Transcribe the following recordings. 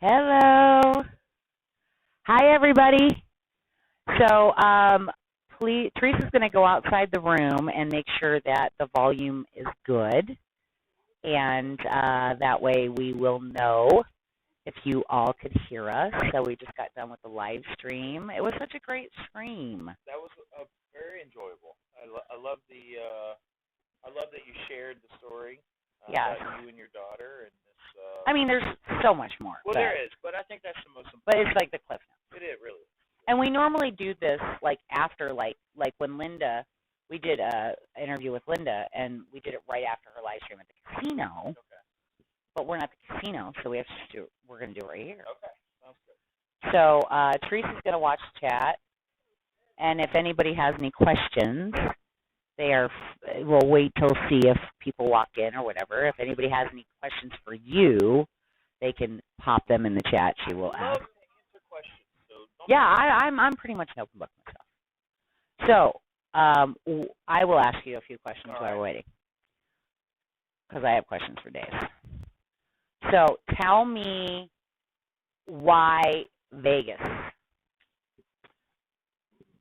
Hello. Hi, everybody. So, please, Teresa's going to go outside the room and make sure that the volume is good, and that way we will know if you all could hear us. So we just got done with the live stream. It was such a great stream. That was very enjoyable. I love I love that you shared the story Yes. about you and your daughter and this. I mean, there's so much more. Well, there is, but I think that's the most important. But it's like the cliff notes. It is, really. And we normally do this like after, like when Linda, we did a interview with Linda, and we did it right after her live stream at the casino. Okay. But we're not at the casino, so we're going to do it right here. Okay, sounds good. So Teresa's going to watch the chat, and if anybody has any questions, we'll wait till see if people walk in or whatever. If anybody has any questions for you, they can pop them in the chat. She will ask. Yeah, I'm pretty much an open book myself. So I will ask you a few questions while we're waiting, because I have questions for Dave. So tell me why Vegas?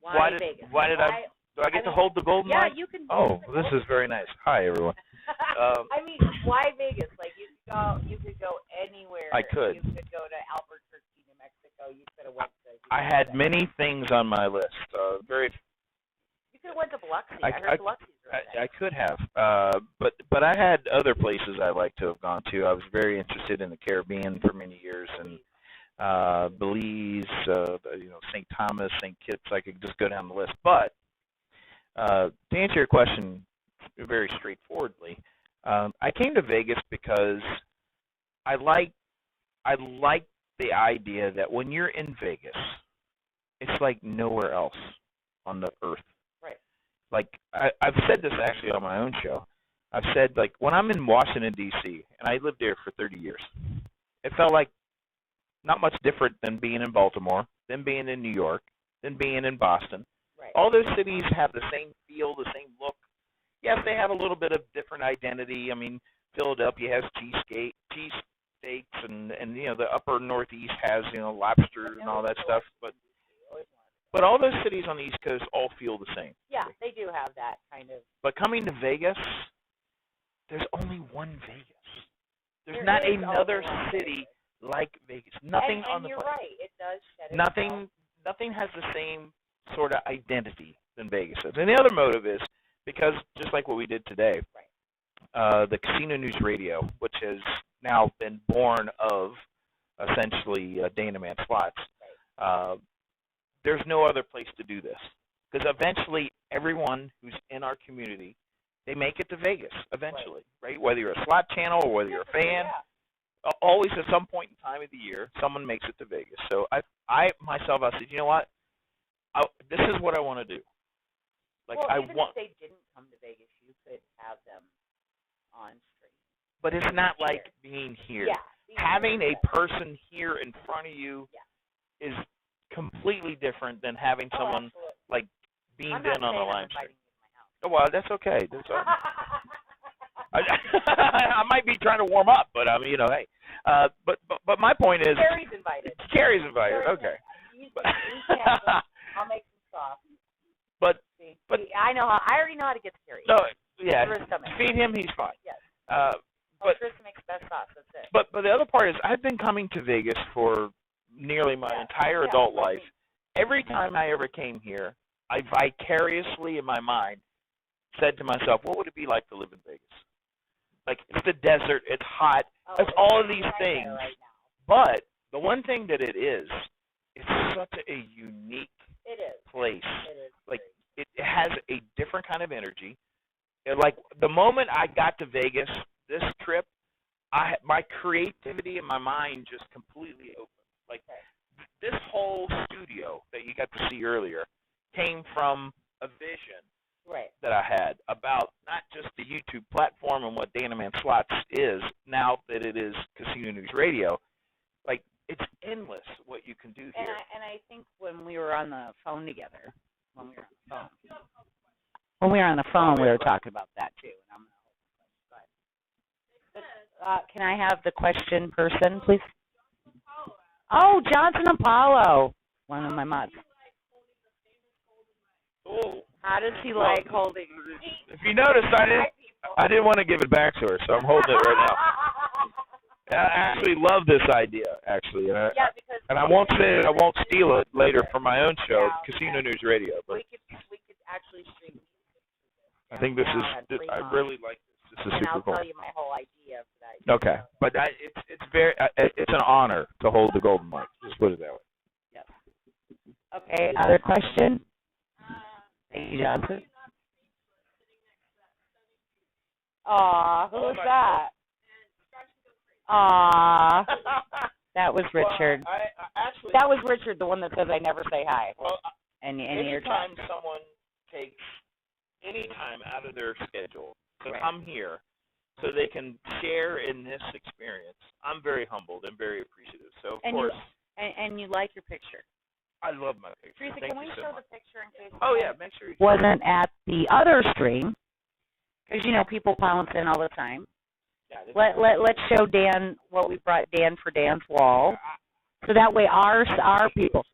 Why Vegas? Do I get to hold the golden mic? Yeah, you can. Oh, this is very nice. Hi, everyone. I mean, why Vegas? Like you could go anywhere. I could. You could go to Albuquerque, New Mexico. You could have went to. I had many things on my list. You could have went to Biloxi. I heard Biloxi's really nice. I could have, but I had other places I like to have gone to. I was very interested in the Caribbean for many years, and Belize, St. Thomas, St. Kitts. I could just go down the list. But to answer your question very straightforwardly, I came to Vegas because I like the idea that when you're in Vegas, it's like nowhere else on the earth. Right. Like I've said this actually on my own show. I've said, like, when I'm in Washington, D.C., and I lived there for 30 years, it felt like not much different than being in Baltimore, than being in New York, than being in Boston. Right. All those cities have the same feel, the same look. Yes, they have a little bit of different identity. I mean, Philadelphia has cheesesteaks, and the upper Northeast has lobster and all that stuff. But all those cities on the East Coast all feel the same. Yeah, they do have that kind of. But coming to Vegas, there's only one Vegas. There's not is another only one city like Vegas. Nothing and on the you're planet. right. It does shed Nothing has the same sort of identity than Vegas does. And the other motive is because, just like what we did today, the Casino News Radio, which has now been born of essentially Dana Man Slots, there's no other place to do this. Because eventually everyone who's in our community, they make it to Vegas eventually, right? Whether you're a slot channel or whether you're a fan, always at some point in time of the year, someone makes it to Vegas. So I said, you know what? This is what I want to do. Like, if they didn't come to Vegas, you could have them on stream. But it's not like being here. Yeah, having a person here in front of you is completely different than having someone like beamed in on the live stream. Oh, well, that's okay. That's all. I might be trying to warm up, but hey. But my point is, Carrie's invited. Carrie's invited. Okay. I'll make some sauce. But I already know how to get to Carrie. No, yeah. Trista Feed him, he's fine. Yes. But Trista makes best sauce. That's it. But the other part is, I've been coming to Vegas for nearly my entire adult life. Every time I ever came here, I vicariously in my mind said to myself, what would it be like to live in Vegas? Like, it's the desert, it's hot, it's all of these things. Right now. But the one thing that it is, it's such a unique place. It is. Like, it has a different kind of energy. Like, the moment I got to Vegas, this trip, my creativity in my mind just completely opened. Like, this whole studio that you got to see earlier came from a vision that I had about not just the YouTube platform and what Dana Man Slots is, now that it is Casino News Radio. Like, it's endless what you can do here. And I think when we were on the phone together, we were talking about that too. And I'm can I have the question person, please? Oh, Johnson Apollo, one of my mods. Oh. How does he like holding? If you notice, I didn't want to give it back to her, so I'm holding it right now. I actually love this idea, actually, and I won't say it, I won't steal it later for my own show, Casino News Radio. But we could actually stream. I think this is. I really like this. This is and super I'll cool. tell you my whole idea for that. Okay, but it's very it's an honor to hold the golden mic. Just put it that way. Yep. Okay. Other question? Thank you, Johnson. Aw, who was that? Aw, that was Richard. Well, actually, that was Richard, the one that says I never say hi. Well, and anytime someone takes any time out of their schedule to come here so they can share in this experience, I'm very humbled and very appreciative. So, of course. And you like your picture. I love my picture. Teresa, Thank can we you so show much. the picture in case? Oh, yeah, make sure you wasn't at the other stream, because, people pounce in all the time. Yeah, let's show Dan what we brought Dan for Dan's wall, so that way our people.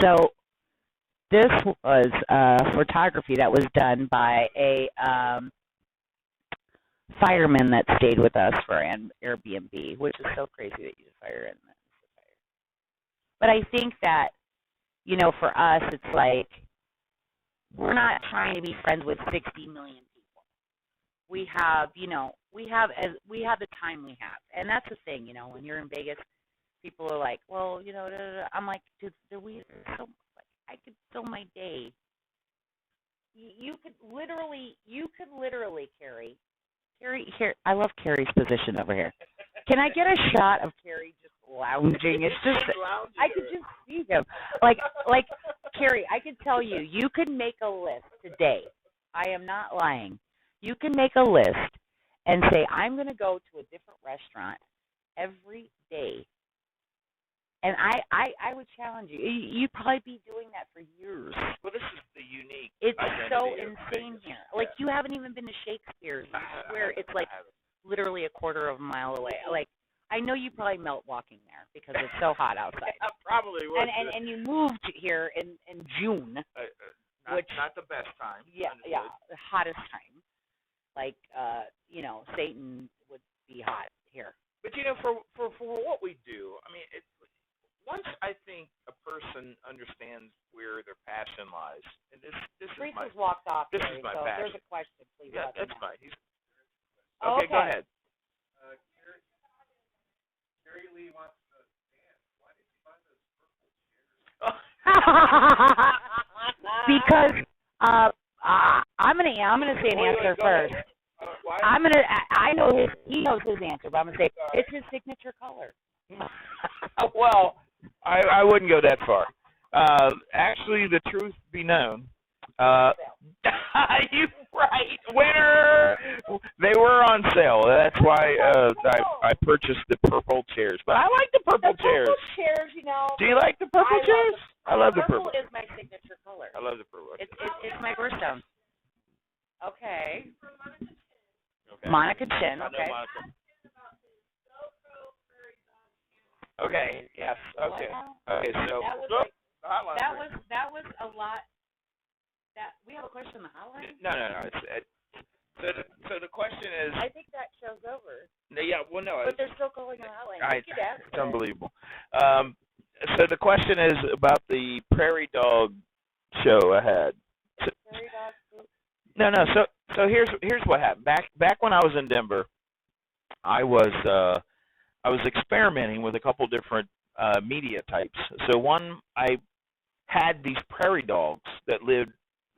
So this was photography that was done by a fireman that stayed with us for an Airbnb, which is so crazy that you fire in that. But I think that, for us, it's like we're not trying to be friends with 60 million people. We have, we have the time we have, and that's the thing, when you're in Vegas, people are like, well, I'm like, I could fill my day. You could literally, Carrie, here, I love Carrie's position over here. Can I get a shot of Carrie just lounging? It's just, I could just see him. Like Carrie, I could tell you, you could make a list today. I am not lying. You can make a list and say, I'm going to go to a different restaurant every day. And I would challenge you. You'd probably be doing that for years. Well, this is the unique. It's so insane here. Like, you haven't even been to Shakespeare's. I swear it's like literally a quarter of a mile away. Like, I know you probably melt walking there because it's so hot outside. I probably would. And you moved here in June, which not the best time. Yeah, the hottest time. Like, Satan would be hot here. But for what we do, I mean, once I think a person understands where their passion lies, and this is my walked off. This is my passion. There's a question, please. Yeah, that's fine. Okay, go ahead. Carrie Lee wants to dance. Why did you buy those purple chairs? Because I'm gonna say an answer first. I know he knows his answer, but I'm gonna say it's his signature color. Well, I wouldn't go that far. Actually, the truth be known, you're right. Winner. They were on sale. That's why I purchased the purple chairs. But I like the purple chairs. Purple chairs, Do you like the purple chairs? I love the purple. Purple is my signature color. I love the purple. It's my birthstone. Okay. Monica Chin. Okay. Monica. Okay. Yes. Okay. Okay. So that was a lot. That we have a question on the hotline. No. So the question is. I think that show's over. Yeah. Well, no. But they're still calling on the hotline. It's unbelievable. So the question is about the prairie dog show I had. Prairie dog. No. So here's what happened. Back when I was in Denver, I was experimenting with a couple different media types. So one, I had these prairie dogs that lived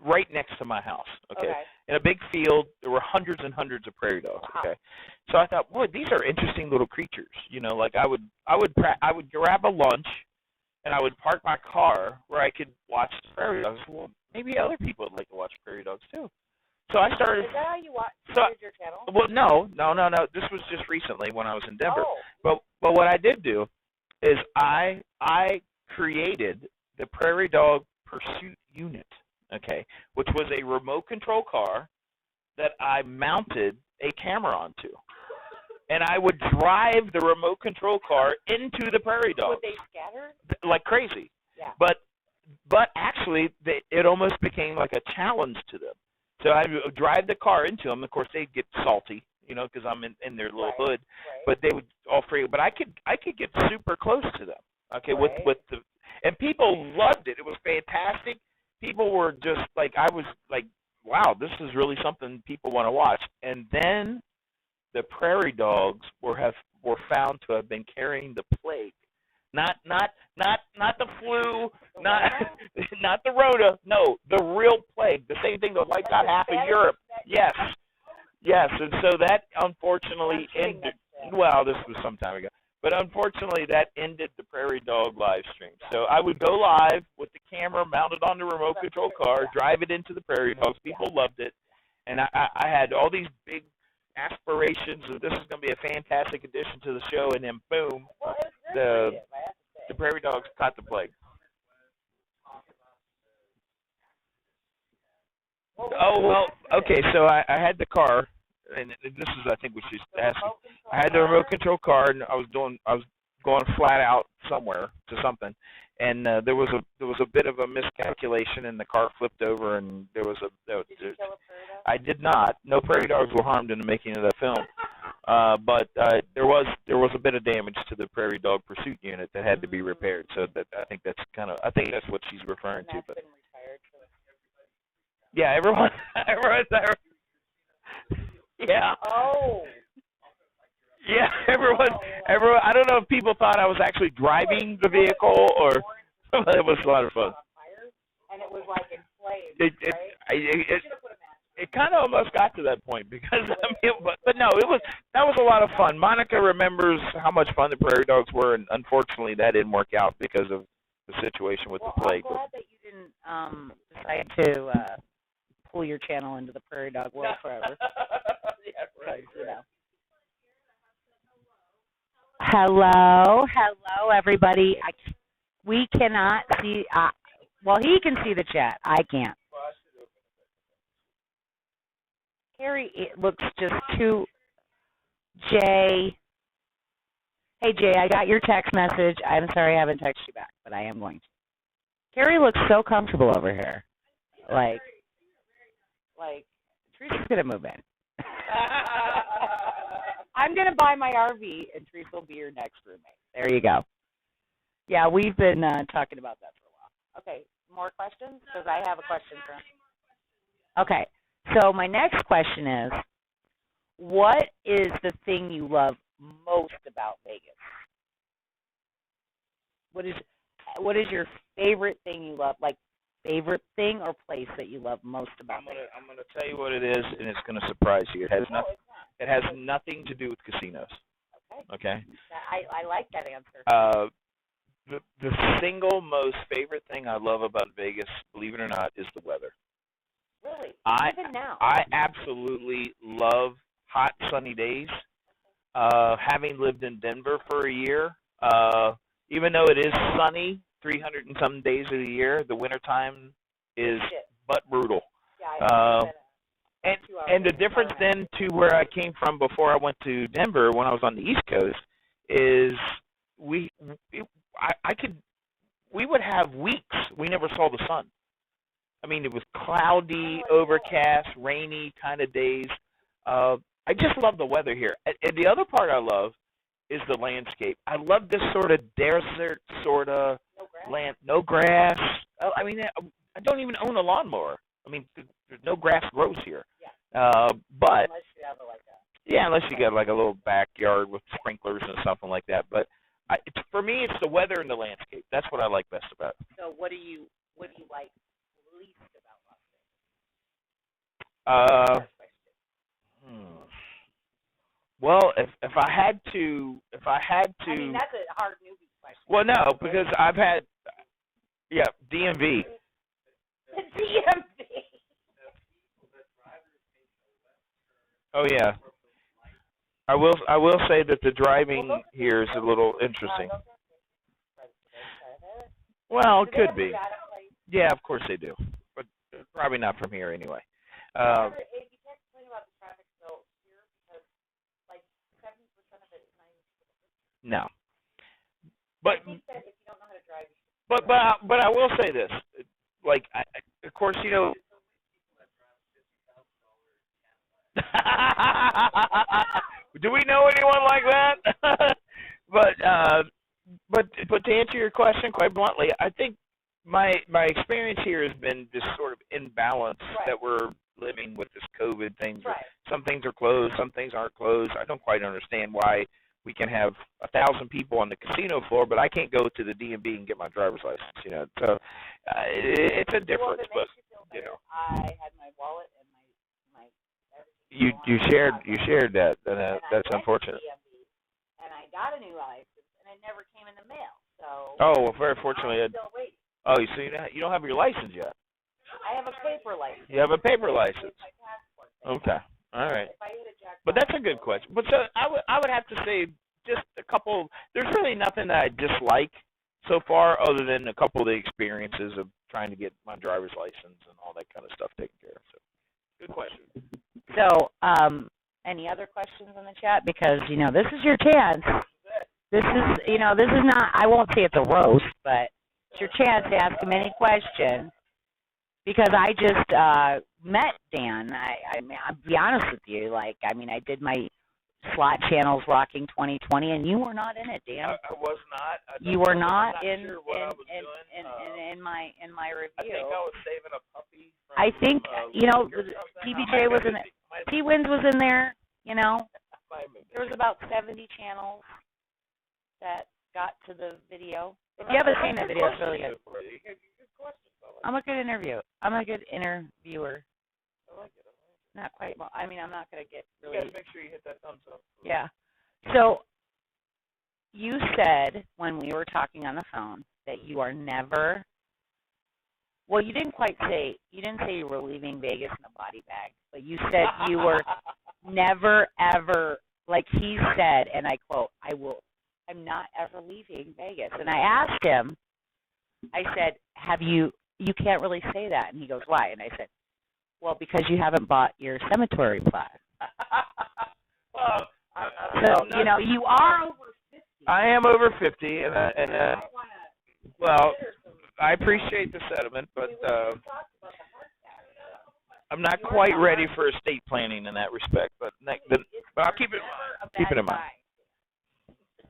right next to my house. Okay. In a big field, there were hundreds and hundreds of prairie dogs. Wow. Okay. So I thought, boy, these are interesting little creatures. Like I would grab a lunch, and I would park my car where I could watch the prairie dogs. Well, maybe other people would like to watch prairie dogs too. So I started. Is that how you watch your channel? Well, no. This was just recently when I was in Denver. Oh. But what I did do is I created the Prairie Dog Pursuit Unit, okay, which was a remote control car that I mounted a camera onto. and I would drive the remote control car into the prairie dogs. Would they scatter? Like crazy. Yeah. But actually, it almost became like a challenge to them. So I would drive the car into them. Of course, they'd get salty, because I'm in their little hood. Right. But they would all free. But I could get super close to them. Okay, Right. with the, and people loved it. It was fantastic. People were just like, I was like, wow, this is really something people want to watch. And then the prairie dogs were found to have been carrying the plague. Not the flu, not the Rona. No, the real plague, the same thing that wiped out half of Europe. Yes, and so that unfortunately ended. Well, this was some time ago, but unfortunately that ended the prairie dog live stream. So I would go live with the camera mounted on the remote control car, drive it into the prairie dogs. People loved it, and I had all these big aspirations of this is going to be a fantastic addition to the show, and then boom, the prairie dogs caught the plague. Oh, well, okay, so I had the car, and this is, I think, what she's asking. I had the remote control car, and I was going flat out somewhere to something, and there was a bit of a miscalculation, and the car flipped over, and there was Did you kill a prairie dog? I did not. No prairie dogs were harmed in the making of that film. But there was a bit of damage to the prairie dog pursuit unit that had to be repaired. So I think that's what she's referring to. But Been retired, so. yeah, everyone. Yeah. Oh. Yeah, everyone. I don't know if people thought I was actually driving the vehicle or. But it was a lot of fun. And it was like in flames, right? It kind of almost got to that point because but no, that was a lot of fun. Monica remembers how much fun the prairie dogs were, and unfortunately that didn't work out because of the situation with the plague. I'm glad that you didn't decide to pull your channel into the prairie dog world forever. Yeah, right. Hello, everybody. We cannot see. Well, he can see the chat. I can't. Carrie, it looks just too. Jay. Hey, Jay, I got your text message. I'm sorry I haven't texted you back, but I am going to. Carrie looks so comfortable over here. Like Teresa's going to move in. I'm going to buy my RV, and Teresa will be your next roommate. There you go. Yeah, we've been talking about that for a while. Okay, more questions? Because I have a question for. Okay. So my next question is, what is the thing you love most about Vegas? What is your favorite thing you love? Like favorite thing or place that you love most about Vegas? I'm gonna tell you what it is, and it's gonna surprise you. It has nothing to do with casinos. Okay. I like that answer. The single most favorite thing I love about Vegas, believe it or not, is the weather. Really? Even now? I absolutely love hot, sunny days. Having lived in Denver for a year, even though it is sunny 300 and some days of the year, the wintertime is but brutal. Yeah, and the difference then to where I came from before I went to Denver when I was on the East Coast is we would have weeks we never saw the sun. I mean, it was cloudy, overcast, rainy kind of days. I just love the weather here. And the other part I love is the landscape. I love this sort of desert sort of land, no grass. I mean, I don't even own a lawnmower. I mean, no grass grows here. Yeah. But unless you have it like that. Yeah, unless you got like a little backyard with sprinklers and something like that. But for me, it's the weather and the landscape. That's what I like best about it. So what do you like least about Las Vegas? Well, if I had to, I mean, that's a hard newbie question. Well, no, because I've had, DMV. The DMV. Oh yeah. I will say that the driving here is a little interesting. Well, it could be. Yeah, of course they do, but probably not from here anyway. You can't complain about the traffic though here because like 70% No. But I think that if you don't know how to drive, but I will say this, like of course do we know anyone like that? But to answer your question quite bluntly, I think my experience here has been this sort of imbalance that we're living with this COVID thing. right? Some things are closed, some things aren't closed. I don't quite understand why we can have 1,000 people on the casino floor, but I can't go to the DMV and get my driver's license. So it's a difference. Well, but I had my wallet and my you shared that. That's unfortunate. And I got a new license, and it never came in the mail. So. Oh, well, very fortunately. I'm still waiting. Oh, you see, you don't have your license yet. I have a paper license. You have a paper license. My passport. Okay. All right. If I hit a jackpot, but that's a good question. But so I would have to say just a couple. There's really nothing that I dislike so far, other than a couple of the experiences of trying to get my driver's license and all that kind of stuff taken care of. So, good question. So, any other questions in the chat? Because this is your chance. This is not. I won't say it's a roast, but it's your chance to ask him any question. Because I just met Dan. I'll be honest with you. I did my slot channels rocking 2020, and you were not in it, Dan. I was not. You were not in sure what I was doing. in my review. I think I was saving a puppy. From, I think TBJ was in it. T-Wins was in there. There was about 70 channels that got to the video. If you haven't seen the video, it's really good. I'm a good interviewer. I like it. Not quite. Well, I'm not going to get really. You got to make sure you hit that thumbs up. Yeah. So you said when we were talking on the phone that you are never. Well, you didn't say you were leaving Vegas in a body bag, but you said you were never ever, like he said, and I quote, I'm not ever leaving Vegas. And I asked him, I said, you can't really say that. And he goes, why? And I said, well, because you haven't bought your cemetery plot. Well, so, you are over 50. I am over 50, well, I appreciate the sentiment, but I'm not quite ready for estate planning in that respect. But I'll keep it in mind.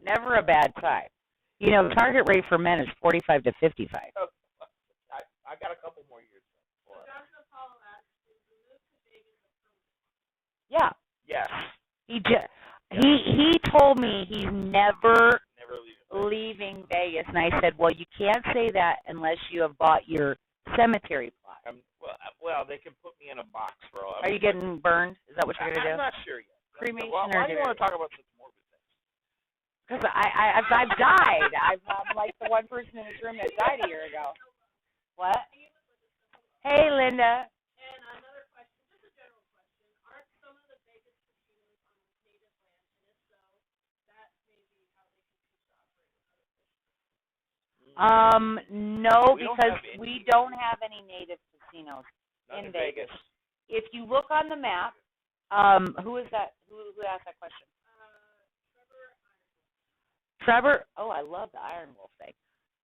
Never a bad time. Target rate for men is 45 to 55. I got a couple more years. Yeah. Yes. He told me he's never leaving Vegas, and I said, well, you can't say that unless you have bought your cemetery plot. Well, they can put me in a box for all. Are you getting burned? Is that what you're gonna do? I'm not sure yet. Cremation why do you want to talk about such morbid things? Because I've died. I'm like the one person in this room that died a year ago. What? Hey, Linda. And another question, just a general question. Aren't some of the Vegas casinos on native land? And if so, that may be how they can choose to operate with other fisheries. No, because we don't have any native casinos in Vegas. If you look on the map, who is that? Who asked that question? Trevor. Oh, I love the Iron Wolf thing.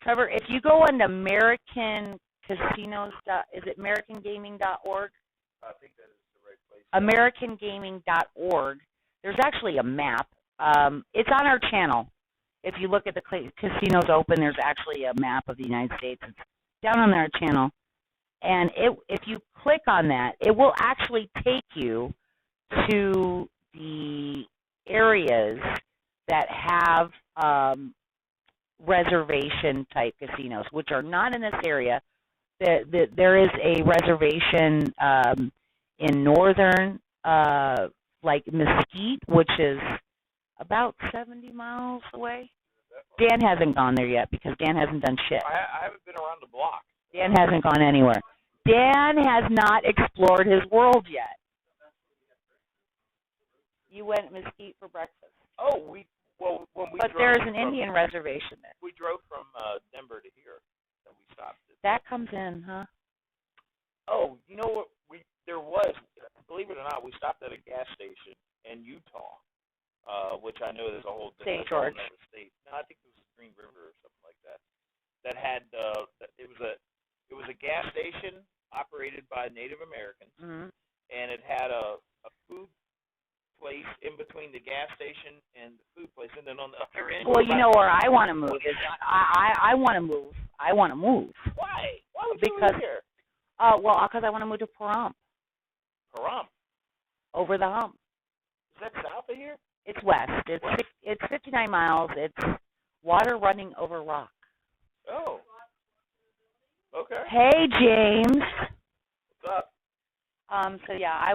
Trevor, if you go on American Casinos, is it AmericanGaming.org? I think that is the right place. AmericanGaming.org. There's actually a map. It's on our channel. If you look at the casinos open, there's actually a map of the United States. It's down on our channel. And if you click on that, it will actually take you to the areas that have reservation-type casinos, which are not in this area. There is a reservation in northern, like Mesquite, which is about 70 miles away. Dan hasn't gone there yet because Dan hasn't done shit. I haven't been around the block. Dan hasn't gone anywhere. Dan has not explored his world yet. You went to Mesquite for breakfast. Oh, when we but there's an Indian reservation there. We drove from Denver to here, and we stopped. That comes in, huh? Oh, you know what? There was, believe it or not, we stopped at a gas station in Utah which I know there's a whole St. different George. state. No, I think it was Green River or something like that. That had it was a gas station operated by Native Americans, Mm-hmm. and it had a food place in between the gas station and the food place, and then on the other end. Well, you know where I want to move is I want to move. I want to move. Why? Why would you Because move here? well, because I want to move to Pahrump, Pahrump. over the hump. Is that south of here? It's west. It's 59 miles. It's water running over rock. Oh. Okay. Hey, James. What's up? So yeah, I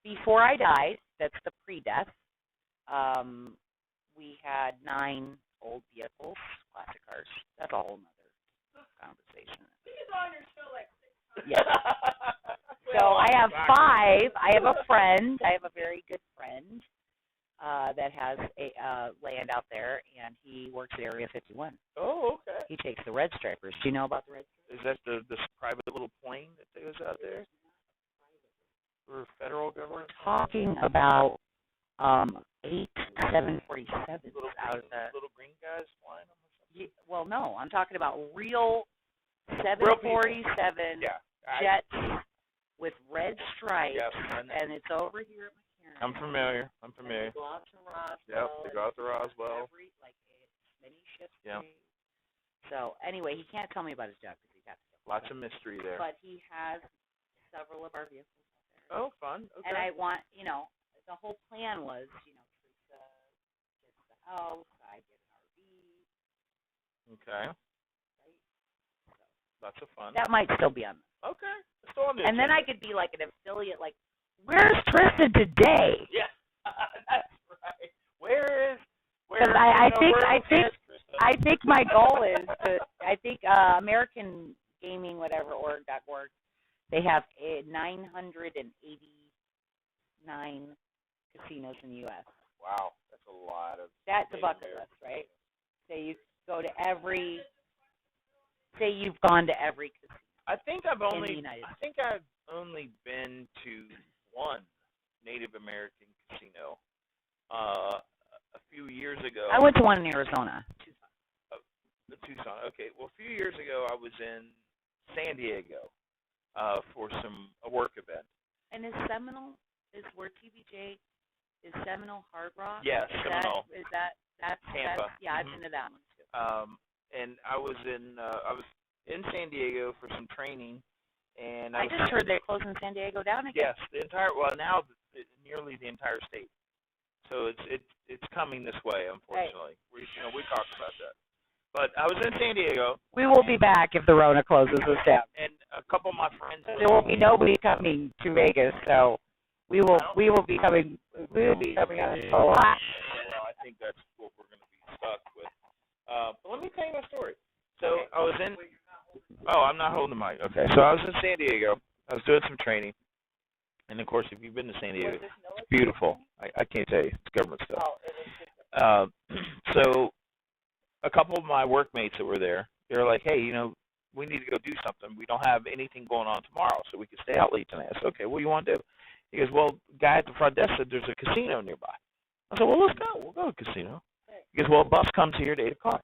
before I died, that's the pre-death. We had 9 old vehicles, classic cars. That's a whole nother conversation. He's on your show like 6 times. Yeah. So I have 5. I have a friend. I have a very good friend that has a land out there, and he works at Area 51. Oh, okay. He takes the red stripers. Do you know about the red stripers? Is that this private little plane that goes out there? For federal government? Talking about 8 747s out of the. Little green guys flying them or something? Well, no, I'm talking about real Real people. 747 Yeah. jets with red stripes, Yes, and it's over here at McCarran. I'm familiar. I'm familiar. They go out to Roswell. Yep, they go out to Roswell. Many ships. Yeah. So anyway, he can't tell me about his job because he got to. Lots of mystery there. But he has several of our vehicles out there. Oh, fun. Okay. And I want, the whole plan was, Teresa gets the house, I get an RV. Okay. Right? Lots of fun. That might still be on. Okay. Still on the And then agenda. I could be like an affiliate, like, where's Tristan today? Yeah. That's right. Where is? Because I think my goal is to. I think American Gaming .org. They have 989 casinos in the U.S. Wow, that's a lot of. That's a bucket list, right? Say you go to every. Say you've gone to every casino. I think I've in only. the United I think I've only been to one Native American casino. A few years ago. I went to one in Arizona. Tucson. Okay. Well, a few years ago, I was in San Diego for a work event. And is Seminole where TBJ is Seminole Hard Rock? Yes, Seminole. That's Tampa. Yeah, I've been to that one too. And I was in San Diego for some training, and I just heard they're closing San Diego down again. Yes, nearly the entire state. So it's coming this way, unfortunately. Right. We talked about that. But I was in San Diego. We will be back if the Rona closes us down. And a couple of my friends. There will be nobody coming to Vegas, so we will be coming. We will be coming on the show a lot. Well, I think that's what we're going to be stuck with. But let me tell you my story. So I was in. Oh, I'm not holding the mic. Okay. So I was in San Diego. I was doing some training. And, of course, if you've been to San Diego, it's beautiful. I can't tell you. It's government stuff. So a couple of my workmates that were there, they were like, hey, we need to go do something. We don't have anything going on tomorrow, so we can stay out late tonight. I said, okay, what do you want to do? He goes, well, the guy at the front desk said there's a casino nearby. I said, well, let's go. We'll go to the casino. He goes, well, a bus comes here at 8 o'clock.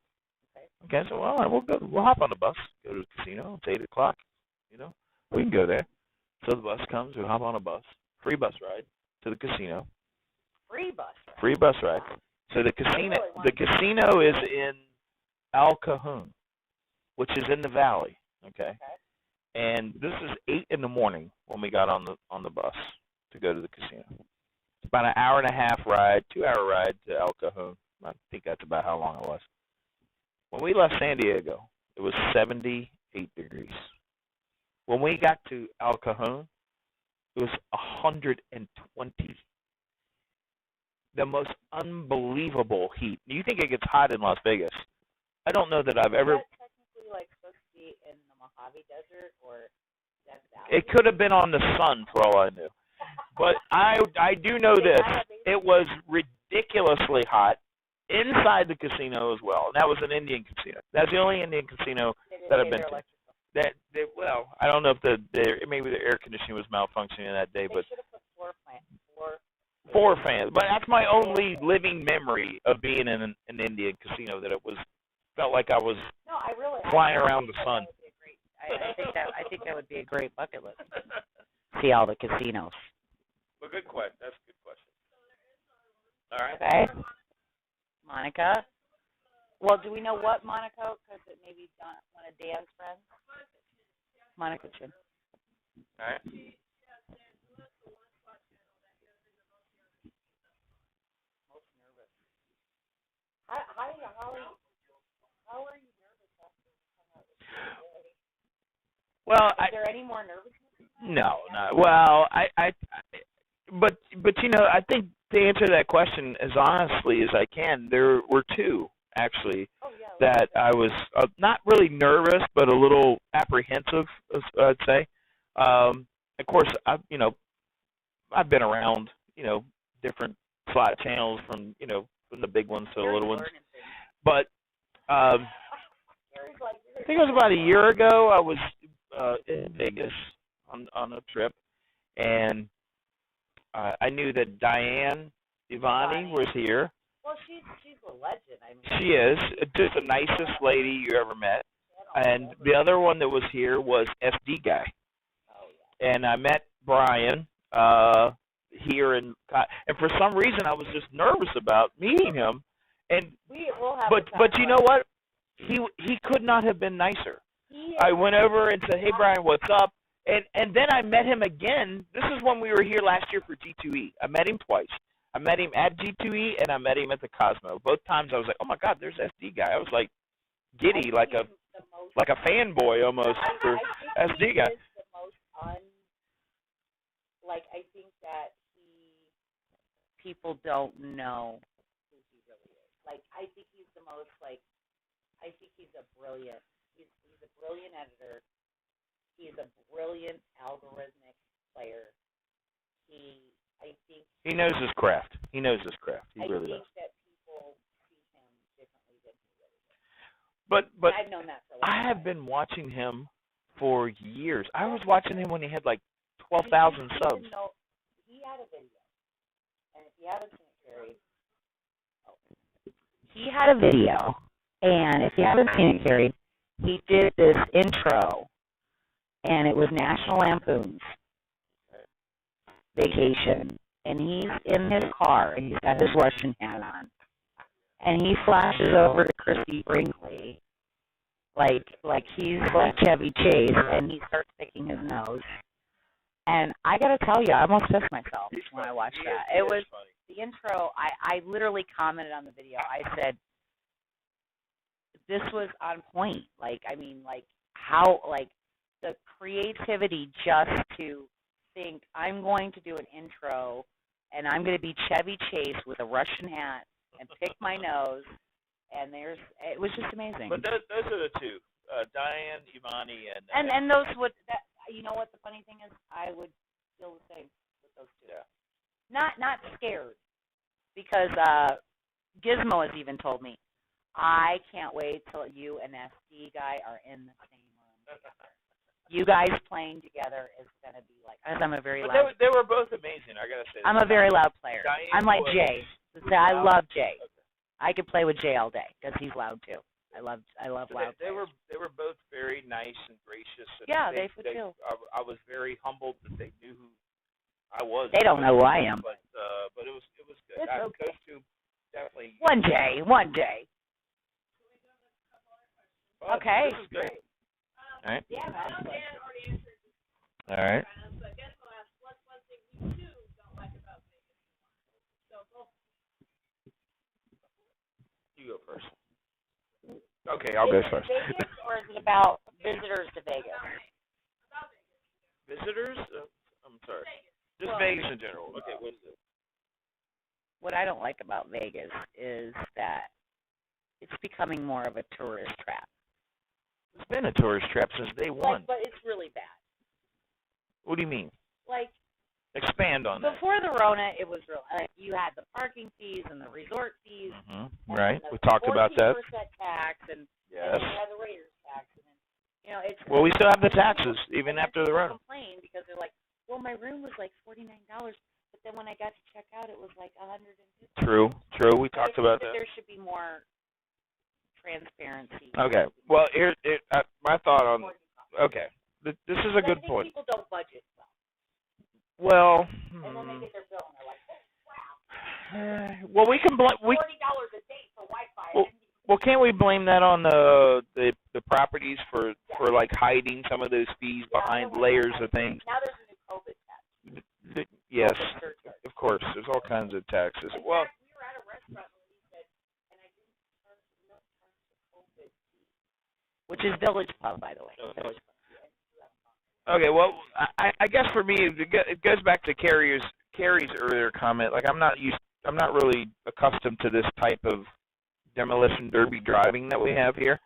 Okay, so all right, we'll hop on the bus, go to the casino. It's 8 o'clock. We can go there. So the bus comes, we hop on a bus, free bus ride to the casino. Free bus ride. Free bus ride. So the casino is in El Cajon, which is in the valley. Okay. And this is 8 in the morning when we got on the bus to go to the casino. It's about an hour and a half ride, 2-hour ride to El Cajon. I think that's about how long it was. When we left San Diego, it was 78 degrees. When we got to El Cajon, it was 120. The most unbelievable heat. You think it gets hot in Las Vegas? I don't know that I've ever. Is that technically supposed to be in the Mojave Desert or that valley? It could have been on the sun for all I knew. But I do know this. It was ridiculously hot inside the casino as well. And that was an Indian casino. That's the only Indian casino that I've been to. I don't know if maybe the air conditioning was malfunctioning that day, but should have put floor 4 fans. But that's my only living memory of being in an Indian casino, that it felt like I was flying around the sun. I think that would be a great bucket list. See all the casinos. Well, good question. That's a good question. All right. Okay. Monica? Well, do we know what Monica? Because it may be one of Dan's friends. Monica Chin. All right. How are you nervous after you come out with this? Well, Is there any more nervousness? No. Well, but I think to answer that question as honestly as I can, there were 2 actually that I was not really nervous, but a little apprehensive, I'd say. Of course, I've been around, different slot channels from the big ones to the little ones. But I think it was about a year ago. I was in Vegas on a trip, and I knew that Diane Ivani was here. Well, she's a legend. I mean, she is just the nicest lady you ever met. And the other one that was here was SD Guy. Oh, yeah. And I met Brian here, and for some reason I was just nervous about meeting him. And we'll have but you know what? He could not have been nicer. I went over and said, "Hey Brian, what's up?" And then I met him again. This is when we were here last year for G2E. I met him twice. I met him at G2E and I met him at the Cosmo. Both times I was like, "Oh my God, there's SD Guy." I was like giddy, like a fanboy almost for SD Guy. He is the most I think that people don't know who he really is. I think he's the most I think he's a brilliant. He's a brilliant editor. He's a brilliant algorithmic player. He knows his craft. He knows his craft. He really does. I think that people see him differently than he really does. But I've known that for a long I have been watching him for years. I was watching him when he had like 12,000 subs. He had a video, and if you haven't seen it, Carrie, he had a video, and if you haven't seen it, Carrie, he did this intro, and it was National Lampoon's Vacation, and he's in his car, and he's got his Russian hat on, and he flashes over to Christy Brinkley, like he's like Chevy Chase, and he starts picking his nose. And I gotta tell you, I almost pissed myself when I watched that. It was the intro. I literally commented on the video. I said, "This was on point." How the creativity just to think I'm going to do an intro and I'm going to be Chevy Chase with a Russian hat and pick my nose, and it was just amazing. But those are the 2, Diane, Ivani, and those would you know what the funny thing is? I would feel the same with those 2. Yeah. Not scared, because Gizmo has even told me, I can't wait till you and SD Guy are in the same room together. You guys playing together is going to be I'm a very loud. They were both amazing. I gotta say. I'm a very loud player. Diane I'm like Jay. I love Jay. Okay. I could play with Jay all day because he's loud too. I love loud. They were both very nice and gracious. And yeah, they too. I was very humbled that they knew who I was. They don't know who I am. But it was good. It's okay. Those 2 definitely. One day. Well, okay. This is great. All right. Yeah. Dan already answered this All right. question, but guess what? What's one thing you don't like about Vegas? So go. You go first. Okay, I'll go first. Vegas, or is it about visitors to Vegas? About Vegas. Visitors? I'm sorry. Just Well, Vegas in general. Okay, what's it? What I don't like about Vegas is that it's becoming more of a tourist trap. It's been a tourist trap since day one. But it's really bad. What do you mean? Expand Expand on that. Before the Rona, it was real. You had the parking fees and the resort fees. Mm-hmm. Right. We talked about that. 14% tax, and yes. then you had the Raiders tax. And it's. Well, we still have the taxes even after the Rona. Complain because they're like, well, my room was like $49, but then then when I got to check out, it was like 150. True. We talked about that. There should be more transparency. Okay. Well, my thought on. Okay. This is a good point. People don't budget well. and then they get their bill and they're like, well, we can blame. $40 a day for Wi-Fi. Well, can't we blame that on the properties for like hiding some of those fees behind layers of things? Now there's a new COVID tax. Yes, of course. There's all kinds of taxes. Well, we were at a restaurant where he said, and I didn't charge the COVID fee, which is Village Pub, by the way. Village Pub. Okay, well, I guess for me it goes back to Carrie's earlier comment. Like I'm not really accustomed to this type of demolition derby driving that we have here.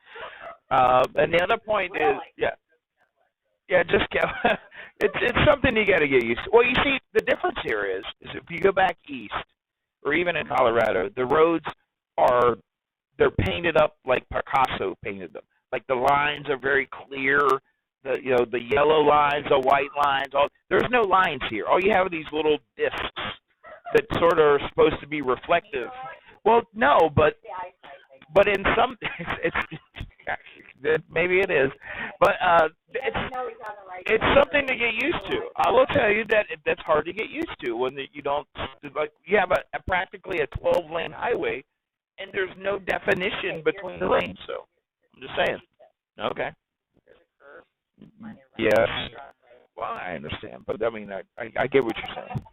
And the other point is, just it's something you got to get used to. Well, you see, the difference here is if you go back east or even in Colorado, the roads they're painted up like Picasso painted them. Like the lines are very clear. The yellow lines, the white lines. There's no lines here. All you have are these little discs that sort of are supposed to be reflective. Well, no, but in some, it's maybe it is, but it's something to get used to. I will tell you that's hard to get used to when you don't you have a practically a 12-lane highway, and there's no definition between the lanes. So I'm just saying. Okay. Yes. Well, I understand, but I mean, I get what you're saying.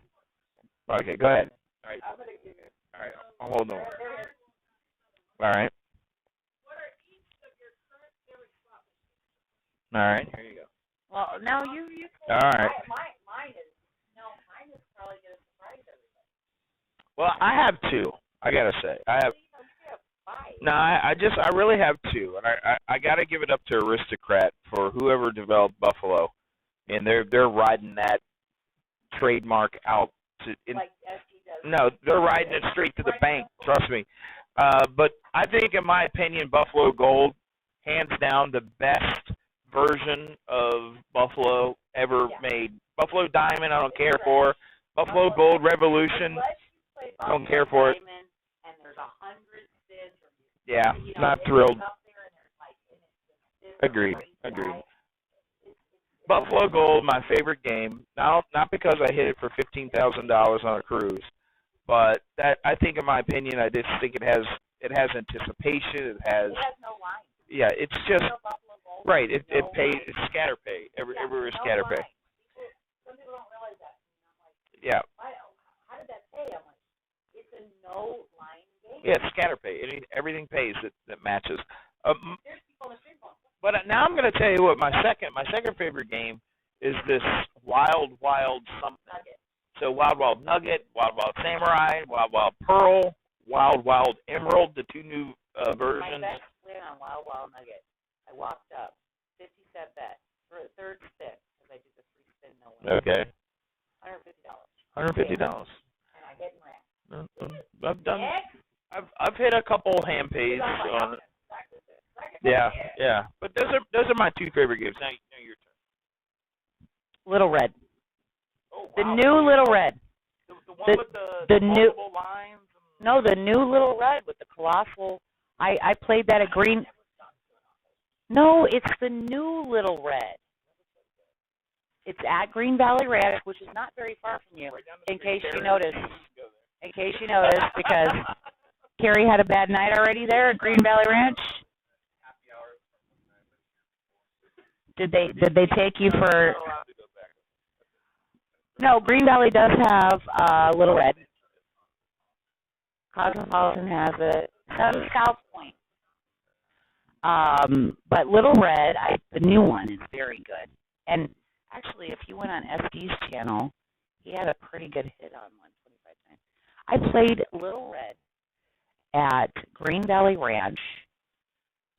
Okay, go ahead. All right. I'll hold on. All right. What are each of your current favorite slot machines? All right. Here you go. Well, now you. All right. Mine is probably going to surprise everybody. Well, I have two. I gotta say, I have. No, I really have two, and I gotta give it up to Aristocrat for whoever developed Buffalo, and they're riding that trademark out to. Like SG does. No, they're riding it straight to the bank. Trust me. But I think, in my opinion, Buffalo Gold, hands down, the best version of Buffalo ever made. Buffalo Diamond, I don't care for. Buffalo Gold Revolution, I don't care for it. And there's 100 spins. Yeah, not thrilled. Agreed. Buffalo Gold, my favorite game. Not because I hit it for $15,000 on a cruise, but that I think, in my opinion, I just think it has anticipation. It has no line. Yeah, it's just No Buffalo Gold. right. It pays. It's scatter pay. Everywhere is scatter pay. Some people don't realize that. Yeah. How did that pay? I'm like, it's a no line game. Yeah, it's scatter pay. Everything pays that matches. There's people in the street going, But now I'm going to tell you what my second favorite game is this Wild something. Nugget. So Wild Nugget, Wild Samurai, Wild Pearl, Wild Emerald, the two new versions. My best win on Wild Nugget. I walked up, 50-cent bet for a third spin because I did the free spin no win. Okay. $150. $150. And I didn't ran. I've done. I've hit a couple hand pays on it. Yeah. But those are my two favorite games. Now your turn. Little Red. Oh, The new Little Red. The one with the new multiple lines. No, the new Little Red with the colossal. I played that at Green. No, it's the new Little Red. It's at Green Valley Ranch, which is not very far from you, in case you noticed. In case you noticed, because Carrie had a bad night already there at Green Valley Ranch. Did they take you for? No, Green Valley does have Little Red. Cosmopolitan has it. South Point. But Little Red, the new one, is very good. And actually, if you went on SD's channel, he had a pretty good hit on 125 times. I played Little Red at Green Valley Ranch,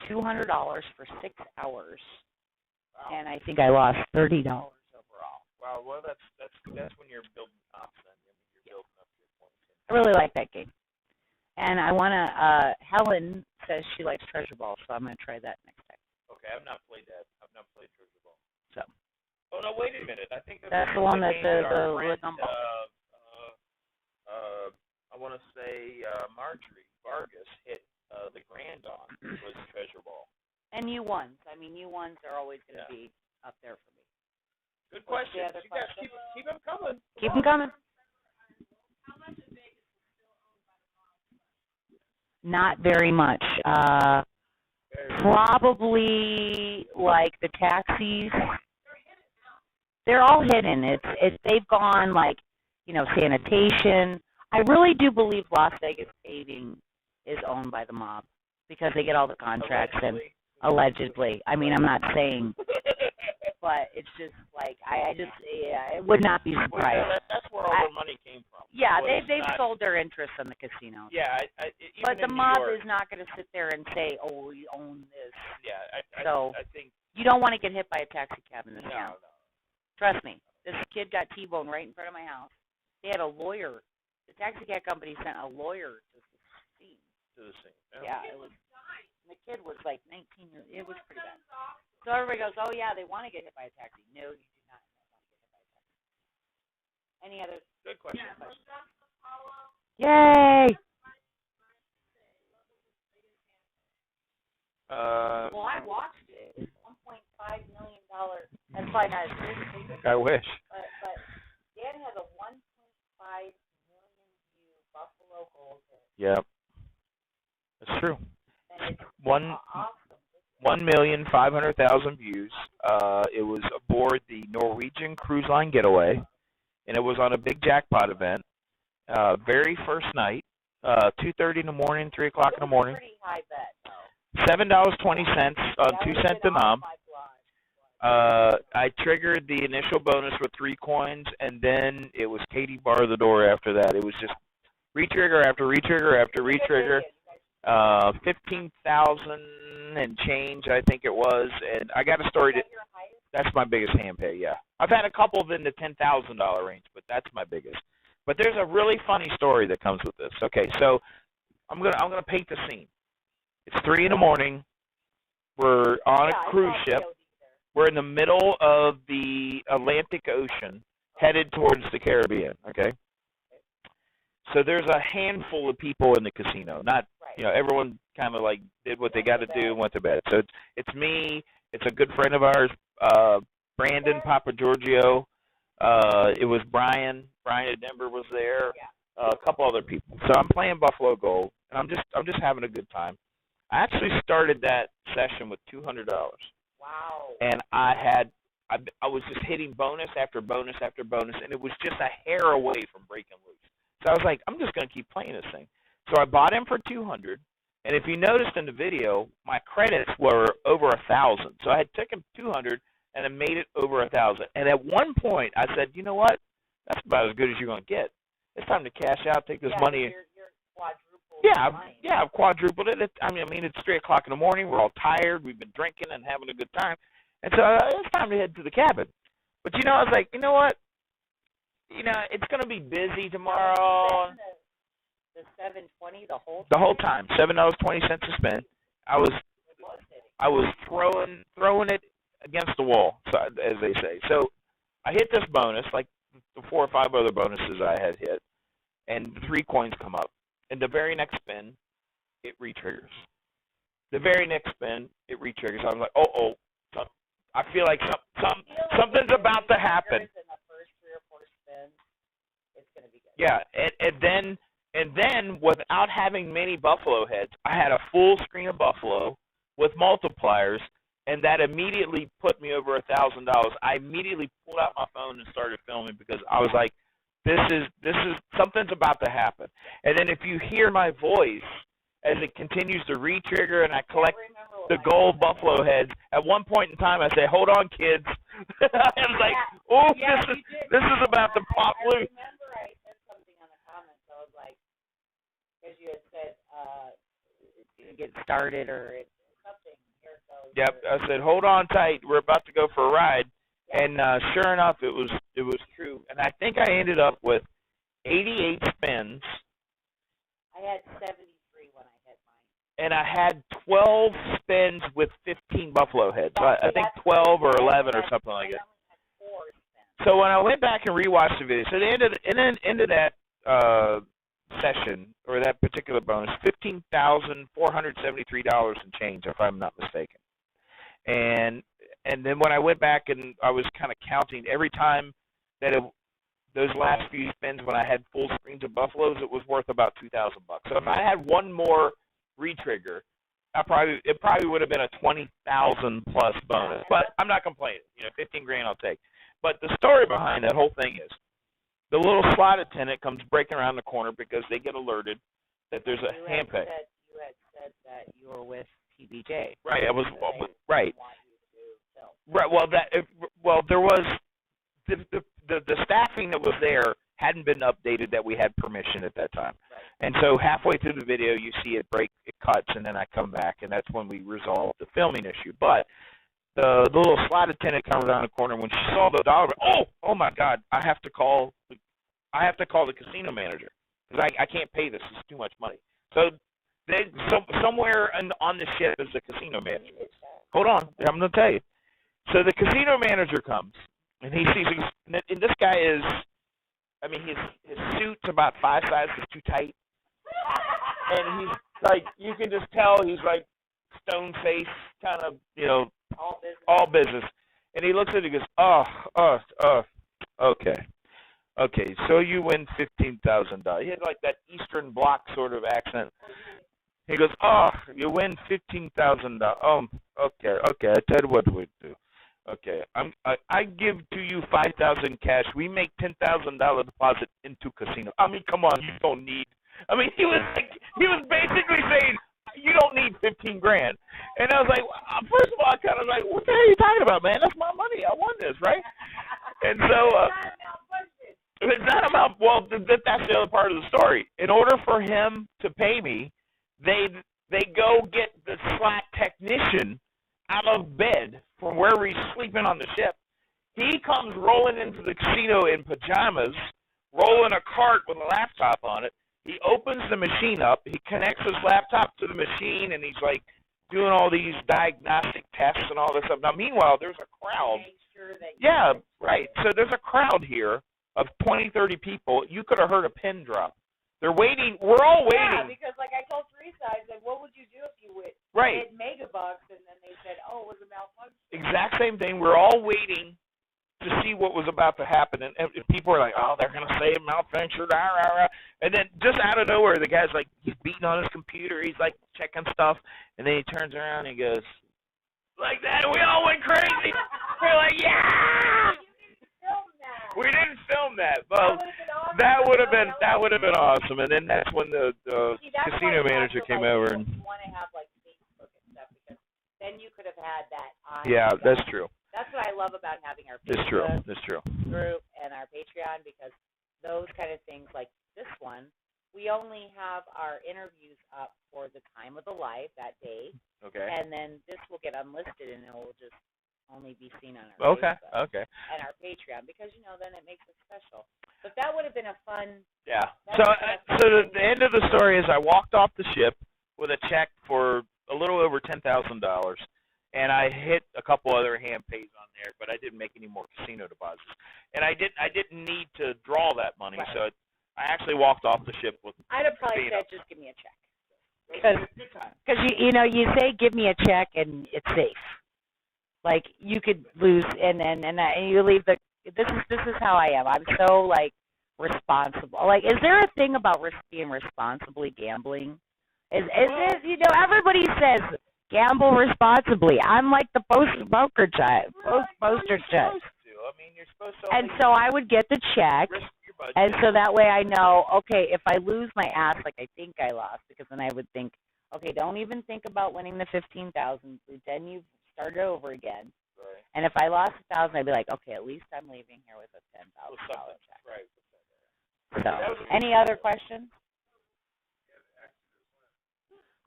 $200 for 6 hours, and I think I lost $30 overall. Wow, well that's when you're building up. You're building up your points. I really like that game. And I want to, Helen says she likes Treasure Ball, so I'm going to try that next time. Okay, I've not played that. I've not played Treasure Ball. So. Oh, no, wait a minute. I think that's the one that's the friend, gumball. I want to say Marjorie Vargas hit the Grand On was Treasure Ball. And U1s. I mean, U1s are always going to be up there for me. Good question. The other You guys question? keep them coming. Keep them coming. How much of Vegas is still owned by the mob? Not very much. Probably like the taxis. They're all hidden. It's they've gone like, sanitation. I really do believe Las Vegas paving is owned by the mob because they get all the contracts and allegedly. I mean, I'm not saying, but it's just like I would not be surprised. Well, that's where all the money came from. Yeah, they've sold their interest in the casino. Yeah, but the in mob New York, is not going to sit there and say, "Oh, we own this." Yeah, So I think you don't want to get hit by a taxi cab in this town. no. Trust me. This kid got T-boned right in front of my house. They had a lawyer. The taxi cab company sent a lawyer to the scene. Yeah, it was. The kid was like 19 years. It was pretty bad. So everybody goes, "Oh yeah, they want to get hit by a taxi." No, you do not want to get hit by a taxi. Any other? Good question. Yay! Well, I watched it. It's $1.5 million. That's probably not as good. I wish. But Dad has a 1.5 million view Buffalo Gold. Yep. That's true. And it's One awesome. 1,500,000 views. It was aboard the Norwegian Cruise Line Getaway, and it was on a big jackpot event. Very first night, 2:30 in the morning, 3 o'clock in the morning. Pretty high bet, though. $7.20 on 2-cent denom. I triggered the initial bonus with 3 coins, and then it was Katie bar the door after that. It was just retrigger after retrigger after retrigger. 15,000 and change, I think it was. And I got a story to. That's my biggest hand pay. Yeah, I've had a couple of in the $10,000 range, but that's my biggest. But there's a really funny story that comes with this. Okay, so I'm gonna paint the scene. It's 3 in the morning. We're on a cruise ship. We're in the middle of the Atlantic Ocean, headed towards the Caribbean. Okay. So there's a handful of people in the casino. Not, everyone kind of like did what they got to do and went to bed. So it's me. It's a good friend of ours, Brandon Papagiorgio. It was Brian. Brian at Denver was there. A couple other people. So I'm playing Buffalo Gold, and I'm just having a good time. I actually started that session with $200. Wow. And I was just hitting bonus after bonus after bonus, and it was just a hair away from breaking loose. So I was like, I'm just going to keep playing this thing. So I bought him for $200, and if you noticed in the video, my credits were over 1,000. So I had taken $200 and I made it over 1,000. And at one point, I said, you know what? That's about as good as you're going to get. It's time to cash out, take this money. You're quadrupled. I've quadrupled it. I mean, it's 3 o'clock in the morning. We're all tired. We've been drinking and having a good time. And so it's time to head to the cabin. But, I was like, you know what? It's going to be busy tomorrow. The $7.20 the whole time? The whole time. $7.20 to spend. I was throwing it against the wall, as they say. So I hit this bonus, like the 4 or 5 other bonuses I had hit, and 3 coins come up. And the very next spin, it retriggers. The very next spin, it retriggers. I was like, oh. I feel like something's about to happen. In the first 3 or 4 spins, it's going to be good. Yeah, and then without having many Buffalo heads, I had a full screen of Buffalo with multipliers, and that immediately put me over $1,000. I immediately pulled out my phone and started filming because I was like, this is something's about to happen. And then if you hear my voice as it continues to re-trigger and I collect the gold Buffalo heads, at one point in time I say, hold on, kids. I was like, this is about to pop loose. I remember I said something on the comments. I was like, because you had said get started or something. Here it goes. Yep, I said, hold on tight. We're about to go for a ride. And sure enough, it was true. And I think I ended up with 88 spins. I had 73 when I hit mine. And I had 12 spins with 15 Buffalo heads. So I think 12 or 11 or something like that. So when I went back and rewatched the video, so the end of that session or that particular bonus $15,473 and change, if I'm not mistaken. And then when I went back and I was kind of counting every time that those last few spins when I had full screens of buffaloes, it was worth about $2,000. So if I had one more retrigger, it probably would have been a 20,000 plus bonus. But I'm not complaining. 15 grand I'll take. But the story behind that whole thing is the little slot attendant comes breaking around the corner because they get alerted that there's a hand pay. You had said that you were with TBJ. Right. I was right. Right. Well, there was the staffing that was there hadn't been updated that we had permission at that time. Right. And so halfway through the video, you see it break, it cuts, and then I come back, and that's when we resolve the filming issue. But the little slot attendant comes around the corner when she saw the dollar. Oh my God! I have to call the casino manager because I can't pay this. It's too much money. So somewhere on the ship is the casino manager. Hold on, I'm going to tell you. So the casino manager comes, and he sees, and this guy is, his suit's about 5 sizes too tight. And he's like, you can just tell he's like stone face, kind of, all business. And he looks at it and goes, okay, so you win $15,000. He had like that Eastern Bloc sort of accent. He goes, you win $15,000. Okay, I tell you what we do. Okay, I give to you $5,000 cash. We make $10,000 deposit into casino. Come on, you don't need. He was basically saying you don't need 15 grand. And I was like, first of all, I kind of like, what the hell are you talking about, man? That's my money. I won this, right? And so it's not about. Well, that's the other part of the story. In order for him to pay me, they go get the slot technician out of bed from wherever he's sleeping on the ship. He comes rolling into the casino in pajamas, rolling a cart with a laptop on it. He opens the machine up. He connects his laptop to the machine, and he's like doing all these diagnostic tests and all this stuff. Now, meanwhile, there's a crowd. Yeah, right. So there's a crowd here of 20, 30 people. You could have heard a pin drop. They're waiting. We're all waiting. Yeah, because like I told Teresa, I said, what would you do if you hit megabucks? And then they said, it was a malfunction. Exact same thing. We're all waiting to see what was about to happen. And people are like, they're going to say malfunction. Rah, rah, rah. And then just out of nowhere, the guy's like, he's beating on his computer. He's like checking stuff. And then he turns around and he goes, like that. And we all went crazy. We're like, yeah! We didn't film that, but that would have been awesome. And then that's when the casino manager came over and. You want to have like Facebook and stuff because then you could have had that. Yeah, that's true. That's what I love about having our Facebook group and our Patreon because those kind of things like this one, we only have our interviews up for the time of the live that day. Okay. And then this will get unlisted and it will just only be seen on our Facebook and our Patreon because then it makes it special. But that would have been a fun. Yeah. So the end of the story is I walked off the ship with a check for a little over $10,000, and I hit a couple other hand pays on there, but I didn't make any more casino deposits, and I didn't need to draw that money, so I actually walked off the ship with. I'd have probably said just give me a check because you say give me a check and it's safe. Like you could lose, and you leave the. This is how I am. I'm so like responsible. Like, is there a thing about being responsibly gambling? Is everybody says gamble responsibly. I'm like the poster child. You're supposed to. And so I would get the check, and so that way I know. Okay, if I lose my ass, like I think I lost, because then I would think, okay, don't even think about winning the $15,000. Pretend you've started over again. Right. And if I lost $1,000, I'd be like, okay, at least I'm leaving here with a $10,000 check. Right. So, any other questions?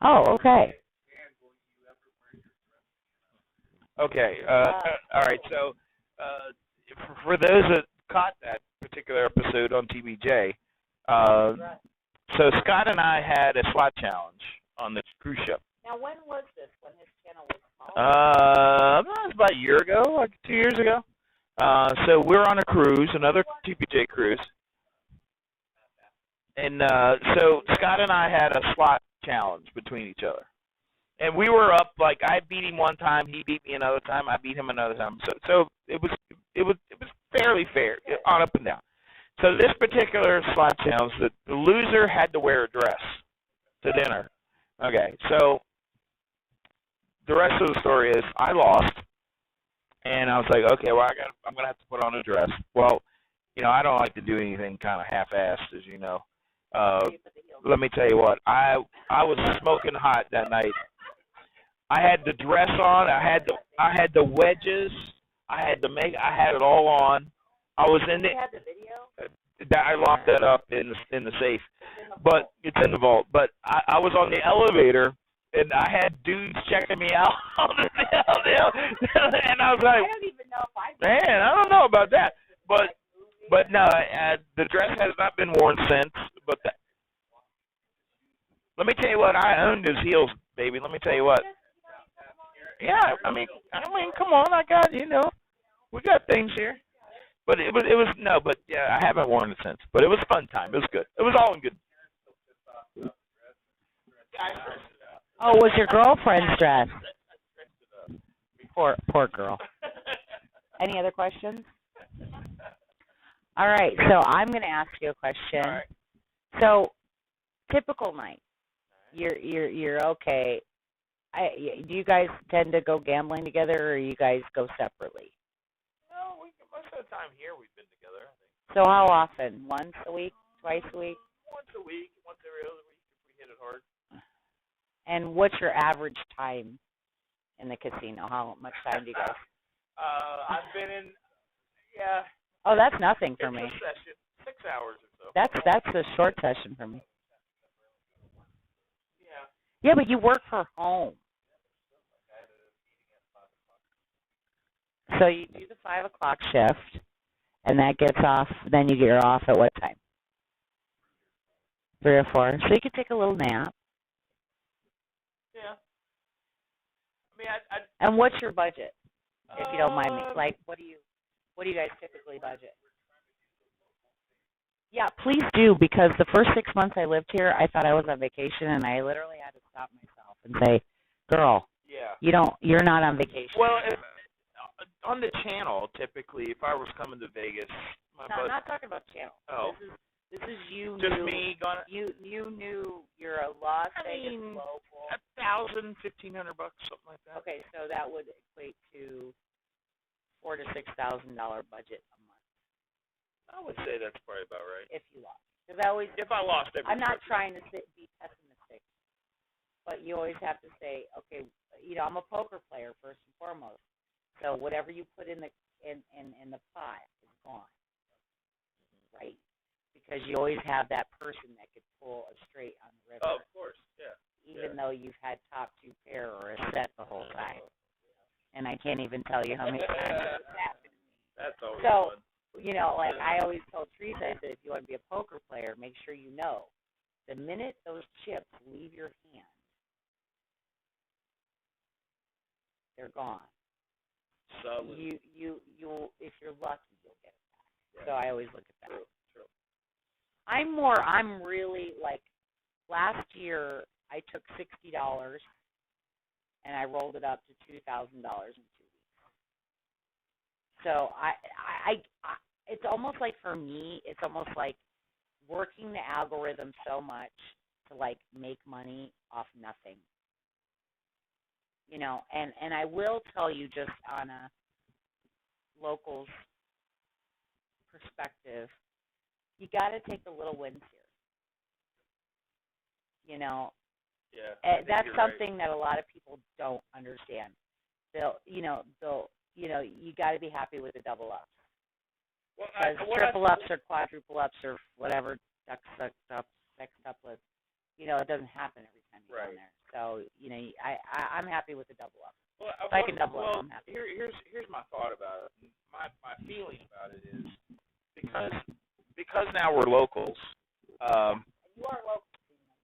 Oh, okay. Okay. All right. So, for those that caught that particular episode on TBJ, so Scott and I had a slot challenge on the cruise ship. Now, when was this? When his channel was called? It was about a year ago, like 2 years ago. So we're on a cruise, another TBJ cruise. And so Scott and I had a slot challenge between each other. And we were up, like, I beat him one time, he beat me another time, I beat him another time. So it was fairly fair, on up and down. So this particular slot challenge, the loser had to wear a dress to dinner. Okay, so the rest of the story is I lost, and I was like, okay, well, I'm gonna have to put on a dress. Well, you know, I don't like to do anything kind of half-assed, as you know. Let me tell you what, I was smoking hot that night. I had the dress on, I had the wedges, I had it all on. I was in the. You had the video? I locked that up in the safe, but it's in the vault. But I was on the elevator, and I had dudes checking me out, and I was like, I don't even know if man, I don't know about that, but no, the dress has not been worn since. But let me tell you what, I owned his heels, baby. Let me tell you what. Yeah, I mean, come on, we got things here. But it was no, but yeah, I haven't worn it since. But it was a fun time. It was good. It was all in good. Oh, it was your girlfriend's dress? Poor girl. Any other questions? All right, so I'm going to ask you a question. All right. So, typical night. You're okay. Do you guys tend to go gambling together, or you guys go separately? No, most of the time here we've been together, I think. So how often? Once a week? Twice a week? Once a week, once every other week if we hit it hard. And what's your average time in the casino? How much time do you guys? I've been in, yeah. Oh, that's nothing for me. It's a session, 6 hours or so. That's a short session for me. Yeah. Yeah, but you work for home. So you do the 5 o'clock shift, and that gets off. Then you get off at what time? 3 or 4. So you can take a little nap. Yeah. I mean, And what's your budget, if you don't mind me? Like, what do you guys typically budget? Yeah, please do, because the first 6 months I lived here, I thought I was on vacation, and I literally had to stop myself and say, "Girl, yeah. You're not on vacation." Well, on the channel, typically, if I was coming to Vegas, I'm not talking about channel. Oh. This is you. Just me going. You knew you're a Las Vegas local. $1,000, $1,500, something like that. Okay, so that would equate to $4,000 to $6,000 budget a month. I would say that's probably about right. If you lost, because I always. If I lost every. I'm not trying to be pessimistic, but you always have to say, okay, I'm a poker player first and foremost. So whatever you put in the pot is gone, right? Because you always have that person that could pull a straight on the river. Oh, of course, yeah. Even though you've had top 2 pair or a set the whole time. And I can't even tell you how many times it's happened to me. That's always so, fun. like I always told Teresa, I said, if you want to be a poker player, make sure you know the minute those chips leave your hand, they're gone. Solid. You'll if you're lucky, you'll get it back. Right. So I always look at that. True. I'm really like, last year I took $60 and I rolled it up to $2,000 in 2 weeks. So I it's almost like, for me, it's almost like working the algorithm so much to like make money off nothing. And I will tell you, just on a local's perspective, you got to take the little wins here. Yeah. That's something that a lot of people don't understand. You got to be happy with the double ups. Well, triple ups or quadruple ups or whatever, sextuplets, it doesn't happen every time you go in there. So, I'm happy with the double up. Well, if I can double up, I'm happy. Here's my thought about it. My feeling about it is because now we're locals. You are local.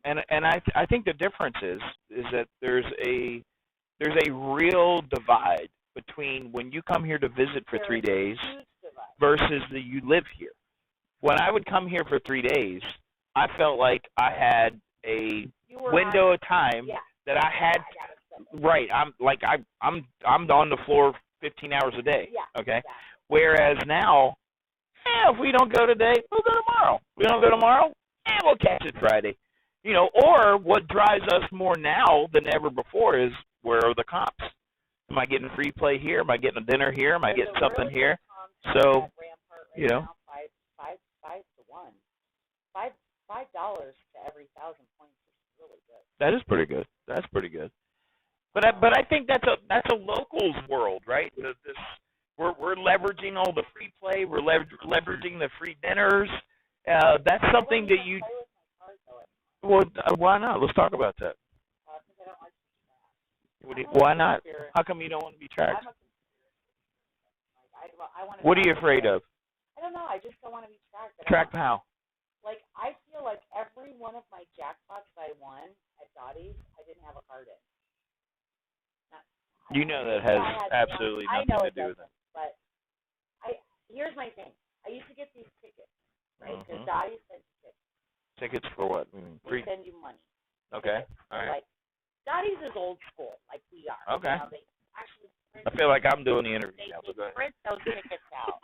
And I think the difference is that there's a real divide between when you come here to visit for 3 days versus you live here. When I would come here for 3 days, I felt like I had a window of time that I had. Right, I'm on the floor 15 hours a day. Okay, whereas now, if we don't go today, we'll go tomorrow. We don't go tomorrow, we'll catch it Friday. Or what drives us more now than ever before is, where are the comps? Am I getting free play here? Am I getting a dinner here? Am I getting something here? So, $5 to every 1,000 points is really good. That is pretty good. That's pretty good. But I think that's a locals world, right? We're leveraging all the free play. We're leveraging the free dinners. That's something that you. Well, why not? Let's talk about that. Why not? How come you don't want to be tracked? What are you afraid of? I don't know. I just don't want to be tracked. Tracked how? Like, I feel like every one of my jackpots I won at Dottie's, I didn't have a card in. That has absolutely nothing to do with it. But here's my thing. I used to get these tickets, right? Because Dottie's sent tickets. Tickets for what? They send you money. Okay. All right. Like, Dottie's is old school, like we are. Okay. They actually I feel like I'm doing the interview now. They print those tickets out.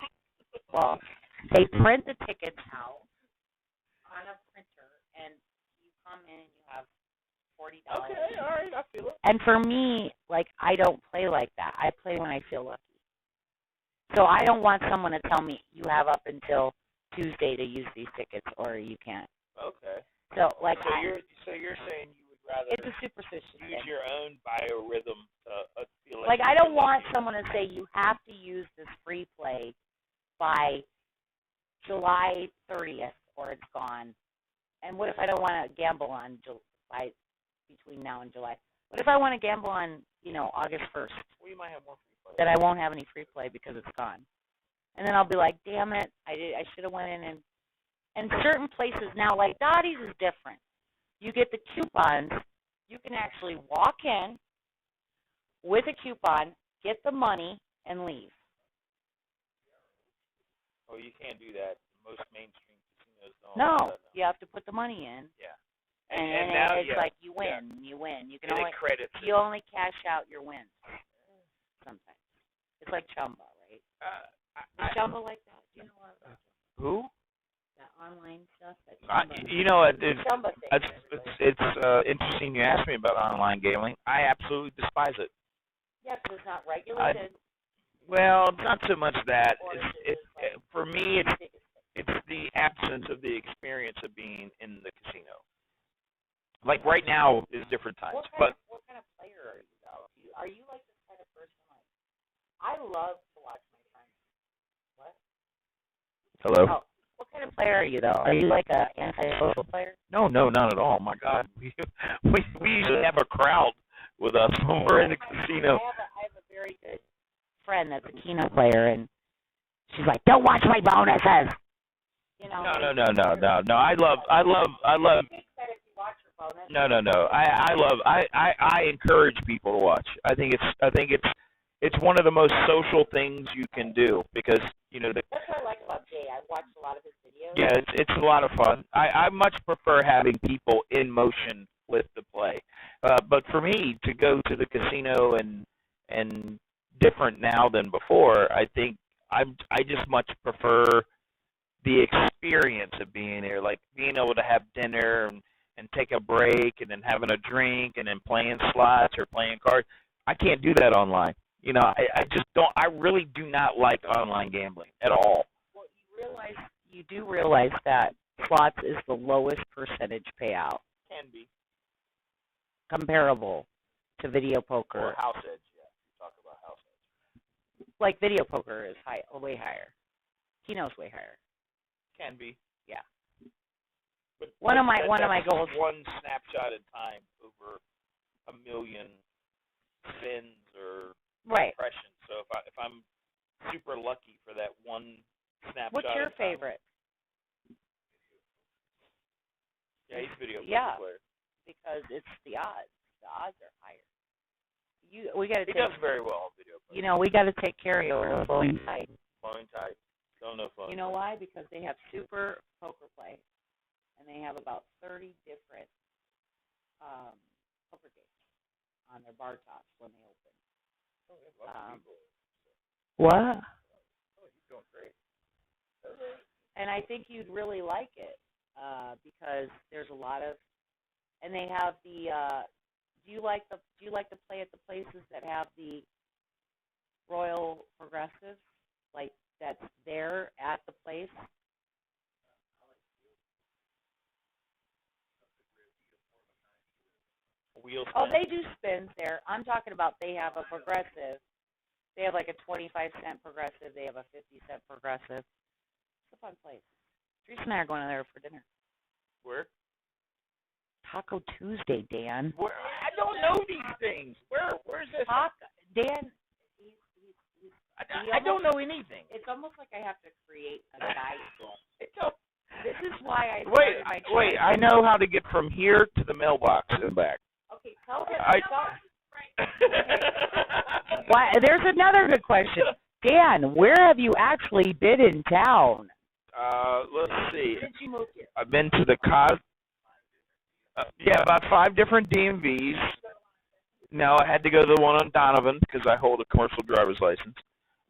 Well, they print the tickets out on a printer, and you come in and you have $40. Okay, all right, I feel it. And for me, like, I don't play like that. I play when I feel lucky. So I don't want someone to tell me you have up until Tuesday to use these tickets, or you can't. Okay. So you're saying you would rather it's a superstition use your own biorhythm to feel like I don't want someone to say you have to use this free play by July 30th or it's gone. And what if I don't want to gamble on July, between now and July? What if I want to gamble on, August 1st? Well, you might have more free play. That I won't have any free play because it's gone. And then I'll be like, damn it, I should have went in and certain places now, like Dottie's is different. You get the coupons. You can actually walk in with a coupon, get the money, and leave. Oh, you can't do that. Most mainstream casinos don't. No, you have to put the money in. Yeah. And now it's like you win. You win. You can only cash out your wins. Sometimes it's like Chumba, right? Is Chumba like that? Do you know what? Who? That online stuff. It's interesting you asked me about online gambling. I absolutely despise it. Yeah, because it's not regulated. Well, it's not so much that. For me, it's the absence of the experience of being in the casino. Like right now is different times. What kind of player are you, though? Are you like this kind of person? Like, I love to watch my friends. What? Hello? Oh, what kind of player are you, though? Are you like an antisocial player? No, not at all. My God, we usually have a crowd with us when we're in the casino. I have a very good friend that's a Keno player, and she's like, "Don't watch my bonuses." No. I love. No. I encourage people to watch. I think it's one of the most social things you can do because that's what I like about Jay. I watched a lot of his videos. Yeah, it's a lot of fun. I much prefer having people in motion with the play. But for me to go to the casino and different now than before, I think I just much prefer the experience of being there, like being able to have dinner and take a break and then having a drink and then playing slots or playing cards. I can't do that online. I just don't. I really do not like online gambling at all. Well, you do realize that slots is the lowest percentage payout. Can be comparable to video poker. Or house edge, yeah. You talk about house edge. Like video poker is way higher. Keno's way higher. Can be. Yeah. But one of my goals. One snapshot in time over 1 million spins or impressions. So if I'm super lucky for that one snapshot. What's your favorite? Yeah, he's video player. Because it's the odds. The odds are higher. We got to. He does very well on video player. We got to take care of your Flowing Tide. Flowing Tide. Don't know Flowing. You know why? Because they have super poker play, and they have about 30 different poker games on their bar tops when they open. What? And I think you'd really like it because there's a lot of, and they have the. Do you like to play at the places that have the Royal Progressive, like that's there at the place? Wheels. Oh, they do spins there. I'm talking about they have a progressive. They have like a 25-cent progressive. They have a 50-cent progressive. It's a fun place. Teresa and I are going there for dinner. Where? Taco Tuesday, Dan. Where? I don't know these things. Where's this? Dan. I don't know anything. It's almost like I have to create a guidebook. This is why I wait. I know how to get from here to the mailbox and back. Okay, tell him. Why? There's another good question. Dan, where have you actually been in town? Let's see. Since you moved here. I've been to the about 5 different DMVs. No, I had to go to the one on Donovan because I hold a commercial driver's license.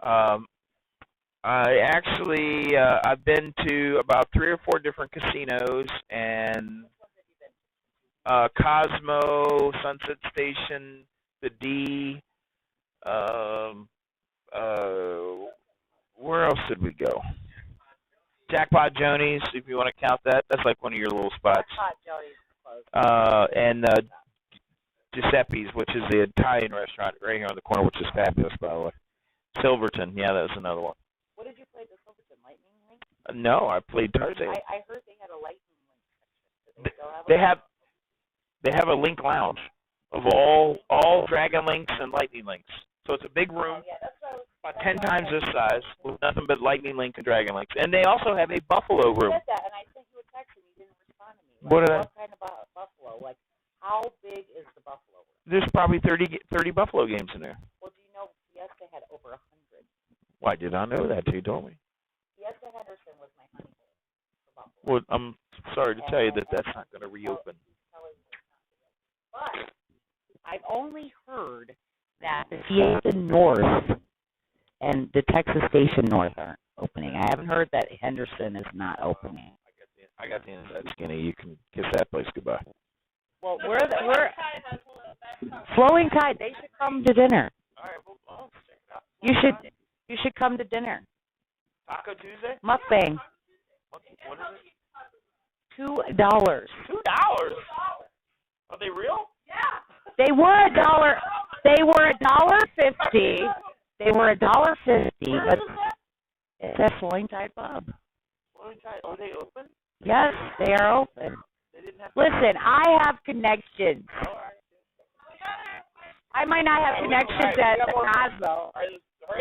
I've been to about 3 or 4 different casinos and Cosmo, Sunset Station, the D. Where else did we go? Jackpot Joni's, if you want to count that. That's like one of your little spots. Jackpot Joni's close. And Giuseppe's, which is the Italian restaurant right here on the corner, which is fabulous, by the way. Silverton, yeah, that was another one. What did you play the Silverton? Lightning Link? No, I played Tarzan. I heard they had a Lightning Link section. Do they still have They have a Link Lounge of all Dragon Links and Lightning Links. So it's a big room, about 10 times this size, with nothing but Lightning Link and Dragon Links. And they also have a Buffalo room. You said that, and I sent you a text, and you didn't respond to me. What kind of Buffalo? Like, how big is the Buffalo room? There's probably 30 Buffalo games in there. Well, do you know Fiesta had over 100? Why did I know that? You told me. Fiesta Henderson was my honeymoon for Buffalo. Well, I'm sorry to tell you that that's not going to reopen. But I've only heard that the Fiesta North and the Texas Station North aren't opening. I haven't heard that Henderson is not opening. I got the inside skinny. You can kiss that place goodbye. Well, we're Flowing Tide. They should come to dinner. All right, well, check it out. You should come to dinner. Taco Tuesday? Mukbang. What is it? $2. $2? Are they real? Yeah. They were $1. They were $1.50. They were $1.50, but it's at Flowing Tide Pub. Flowing Tide? Are they open? Yes, they are open. They didn't have. Listen, I have connections. I might not have connections at the Cosmo.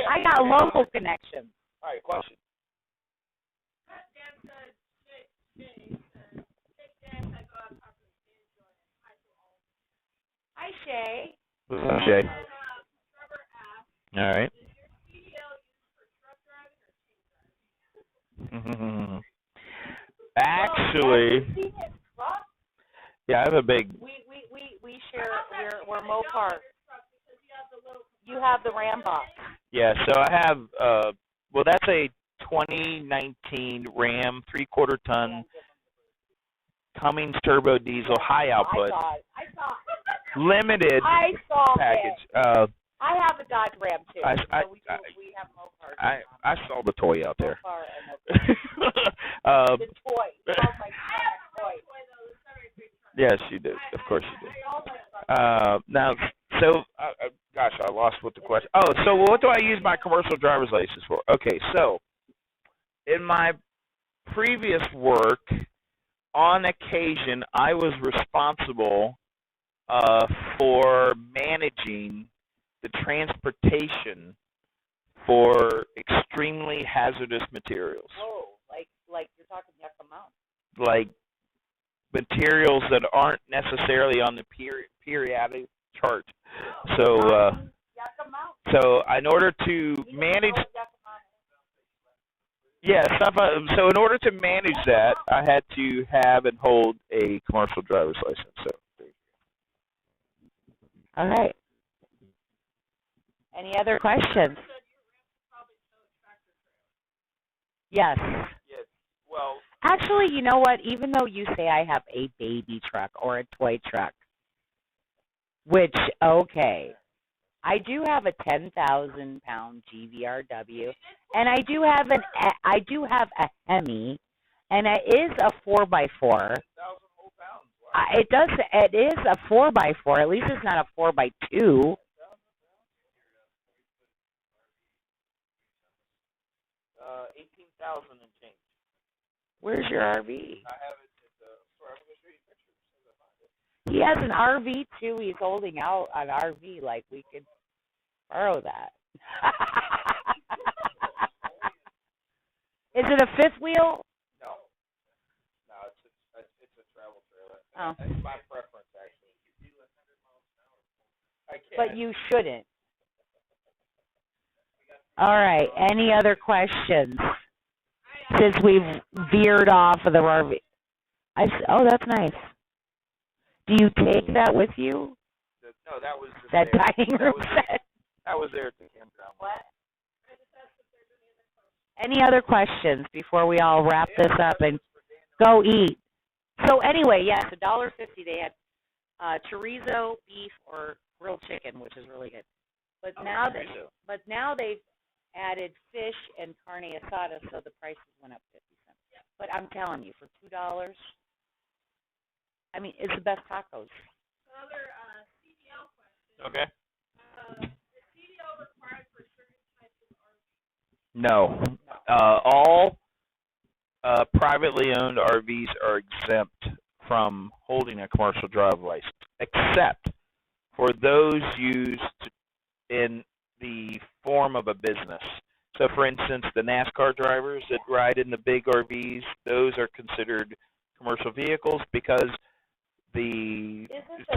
I got local connections. All right, question. Dan said, Shay said, Dan said, go out talk to Hi, Shay. What's up, Shay? Trevor asked, All right. is your CDL used for truck driving or tank driving? Actually, yeah, I have a big. We share. We're Mopar. You have the Ram box. Yeah, so I have. Well, that's a 2019 Ram 3/4 ton Cummins turbo diesel high output I saw. limited I saw package. it. I have a Dodge Ram too. We have Mopar. I saw the toy out there. Mopar and the toy. Oh my God, toy. Yes, you did. Of course you did. Now, so, gosh, I lost what the question. Oh, so what do I use my commercial driver's license for? Okay, so in my previous work, on occasion, I was responsible for managing the transportation for extremely hazardous materials. Whoa, like you're talking yucca amount. Like materials that aren't necessarily on the periodic chart. So, in order to manage, Yeah, stuff. So in order to manage that, I had to have and hold a commercial driver's license. So All right. Any other questions? Yes. yes, well, Actually, you know what? Even though you say I have a baby truck or a toy truck, which, okay, I do have a 10,000-pound GVRW, and I do have a Hemi, and it is a 4x4. It is a 4x4. At least it's not a 4x2. $18,000 and change. Where's your RV? I have it at the store. I'm going to show you pictures. He has an RV too. He's holding out an RV like we could borrow that. Is it a fifth wheel? No, it's a travel trailer. Oh. That's my preference, actually. I can't. But you shouldn't. All right. Any other questions? Since we've veered off of the RV. Oh, that's nice. Do you take that with you? No, that was just that there. dining room set? That was there at the campground. What? Any other questions before we all wrap this up and go eat? So anyway, yes, $1.50. They had chorizo, beef, or grilled chicken, which is really good. But now they've added fish and carne asada, so the prices went up 50 cents. But I'm telling you, for $2, I mean, it's the best tacos. Another CDL question. Okay. Is CDL required for certain types of RVs? No. All privately owned RVs are exempt from holding a commercial driver's license, except for those used in the form of a business. So, for instance, the NASCAR drivers that ride in the big RVs, those are considered commercial vehicles because the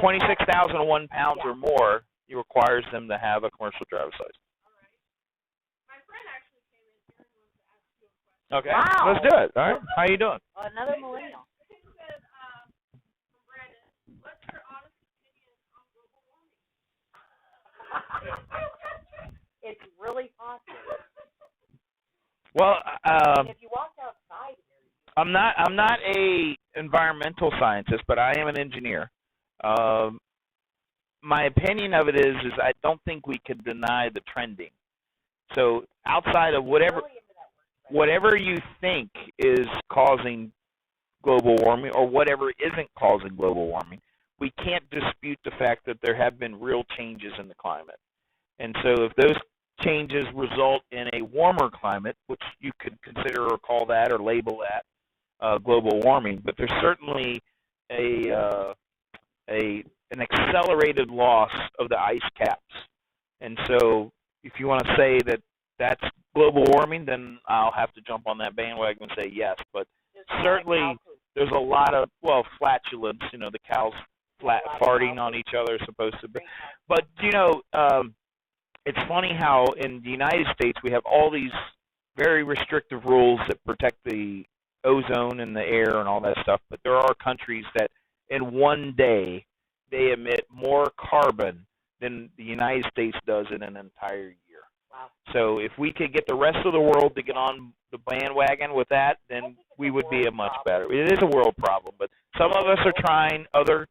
26,001 pounds or more, it requires them to have a commercial driver's license. My friend actually came in here and wanted to ask you a question. Okay, Wow. let's do it. All right, how you doing? Another millennial. He said, from Brandon, what's your honest opinion on global warming? It's really hot here. Well, If you walked outside here, I'm not a environmental scientist, but I am an engineer. My opinion of it is I don't think we could deny the trending. So outside of whatever you think is causing global warming or whatever isn't causing global warming, we can't dispute the fact that there have been real changes in the climate. And so if those changes result in a warmer climate, which you could consider or call that or label that global warming, but there's certainly an accelerated loss of the ice caps. And so if you want to say that that's global warming, then I'll have to jump on that bandwagon and say yes. But certainly there's a lot of, flatulence, the cows farting on each other supposed to be. But, it's funny how in the United States we have all these very restrictive rules that protect the ozone in the air and all that stuff, but there are countries that in one day they emit more carbon than the United States does in an entire year. Wow. So if we could get the rest of the world to get on the bandwagon with that, then we would be a much better. It is a world problem, but some of us are trying. Other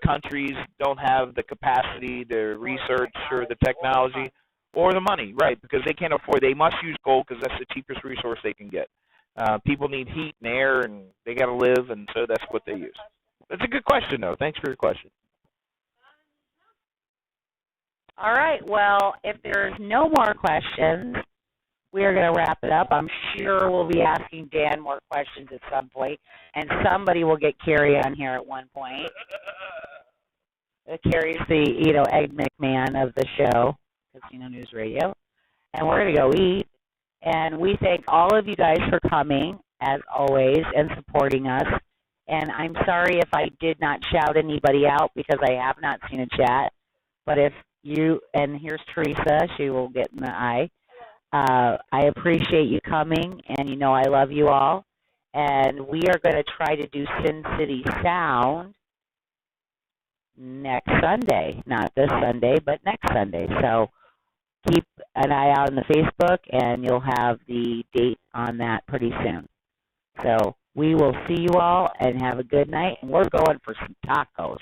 countries don't have the capacity, the research, or the technology, or the money, right? Because they can't afford. They must use coal because that's the cheapest resource they can get. People need heat and air, and they got to live, and so that's what they use. That's a good question, though. Thanks for your question. All right. Well, if there's no more questions, we are going to wrap it up. I'm sure we'll be asking Dan more questions at some point, and somebody will get Carrie on here at one point. Carrie's the, Egg McMahon of the show, Casino News Radio, and we're going to go eat. And we thank all of you guys for coming, as always, and supporting us. And I'm sorry if I did not shout anybody out because I have not seen a chat. But if you, and here's Teresa, she will get in the eye. I appreciate you coming, and you know I love you all. And we are going to try to do Sin City Sound next Sunday. Not this Sunday, but next Sunday. So keep an eye out on the Facebook, and you'll have the date on that pretty soon. So we will see you all, and have a good night. And we're going for some tacos.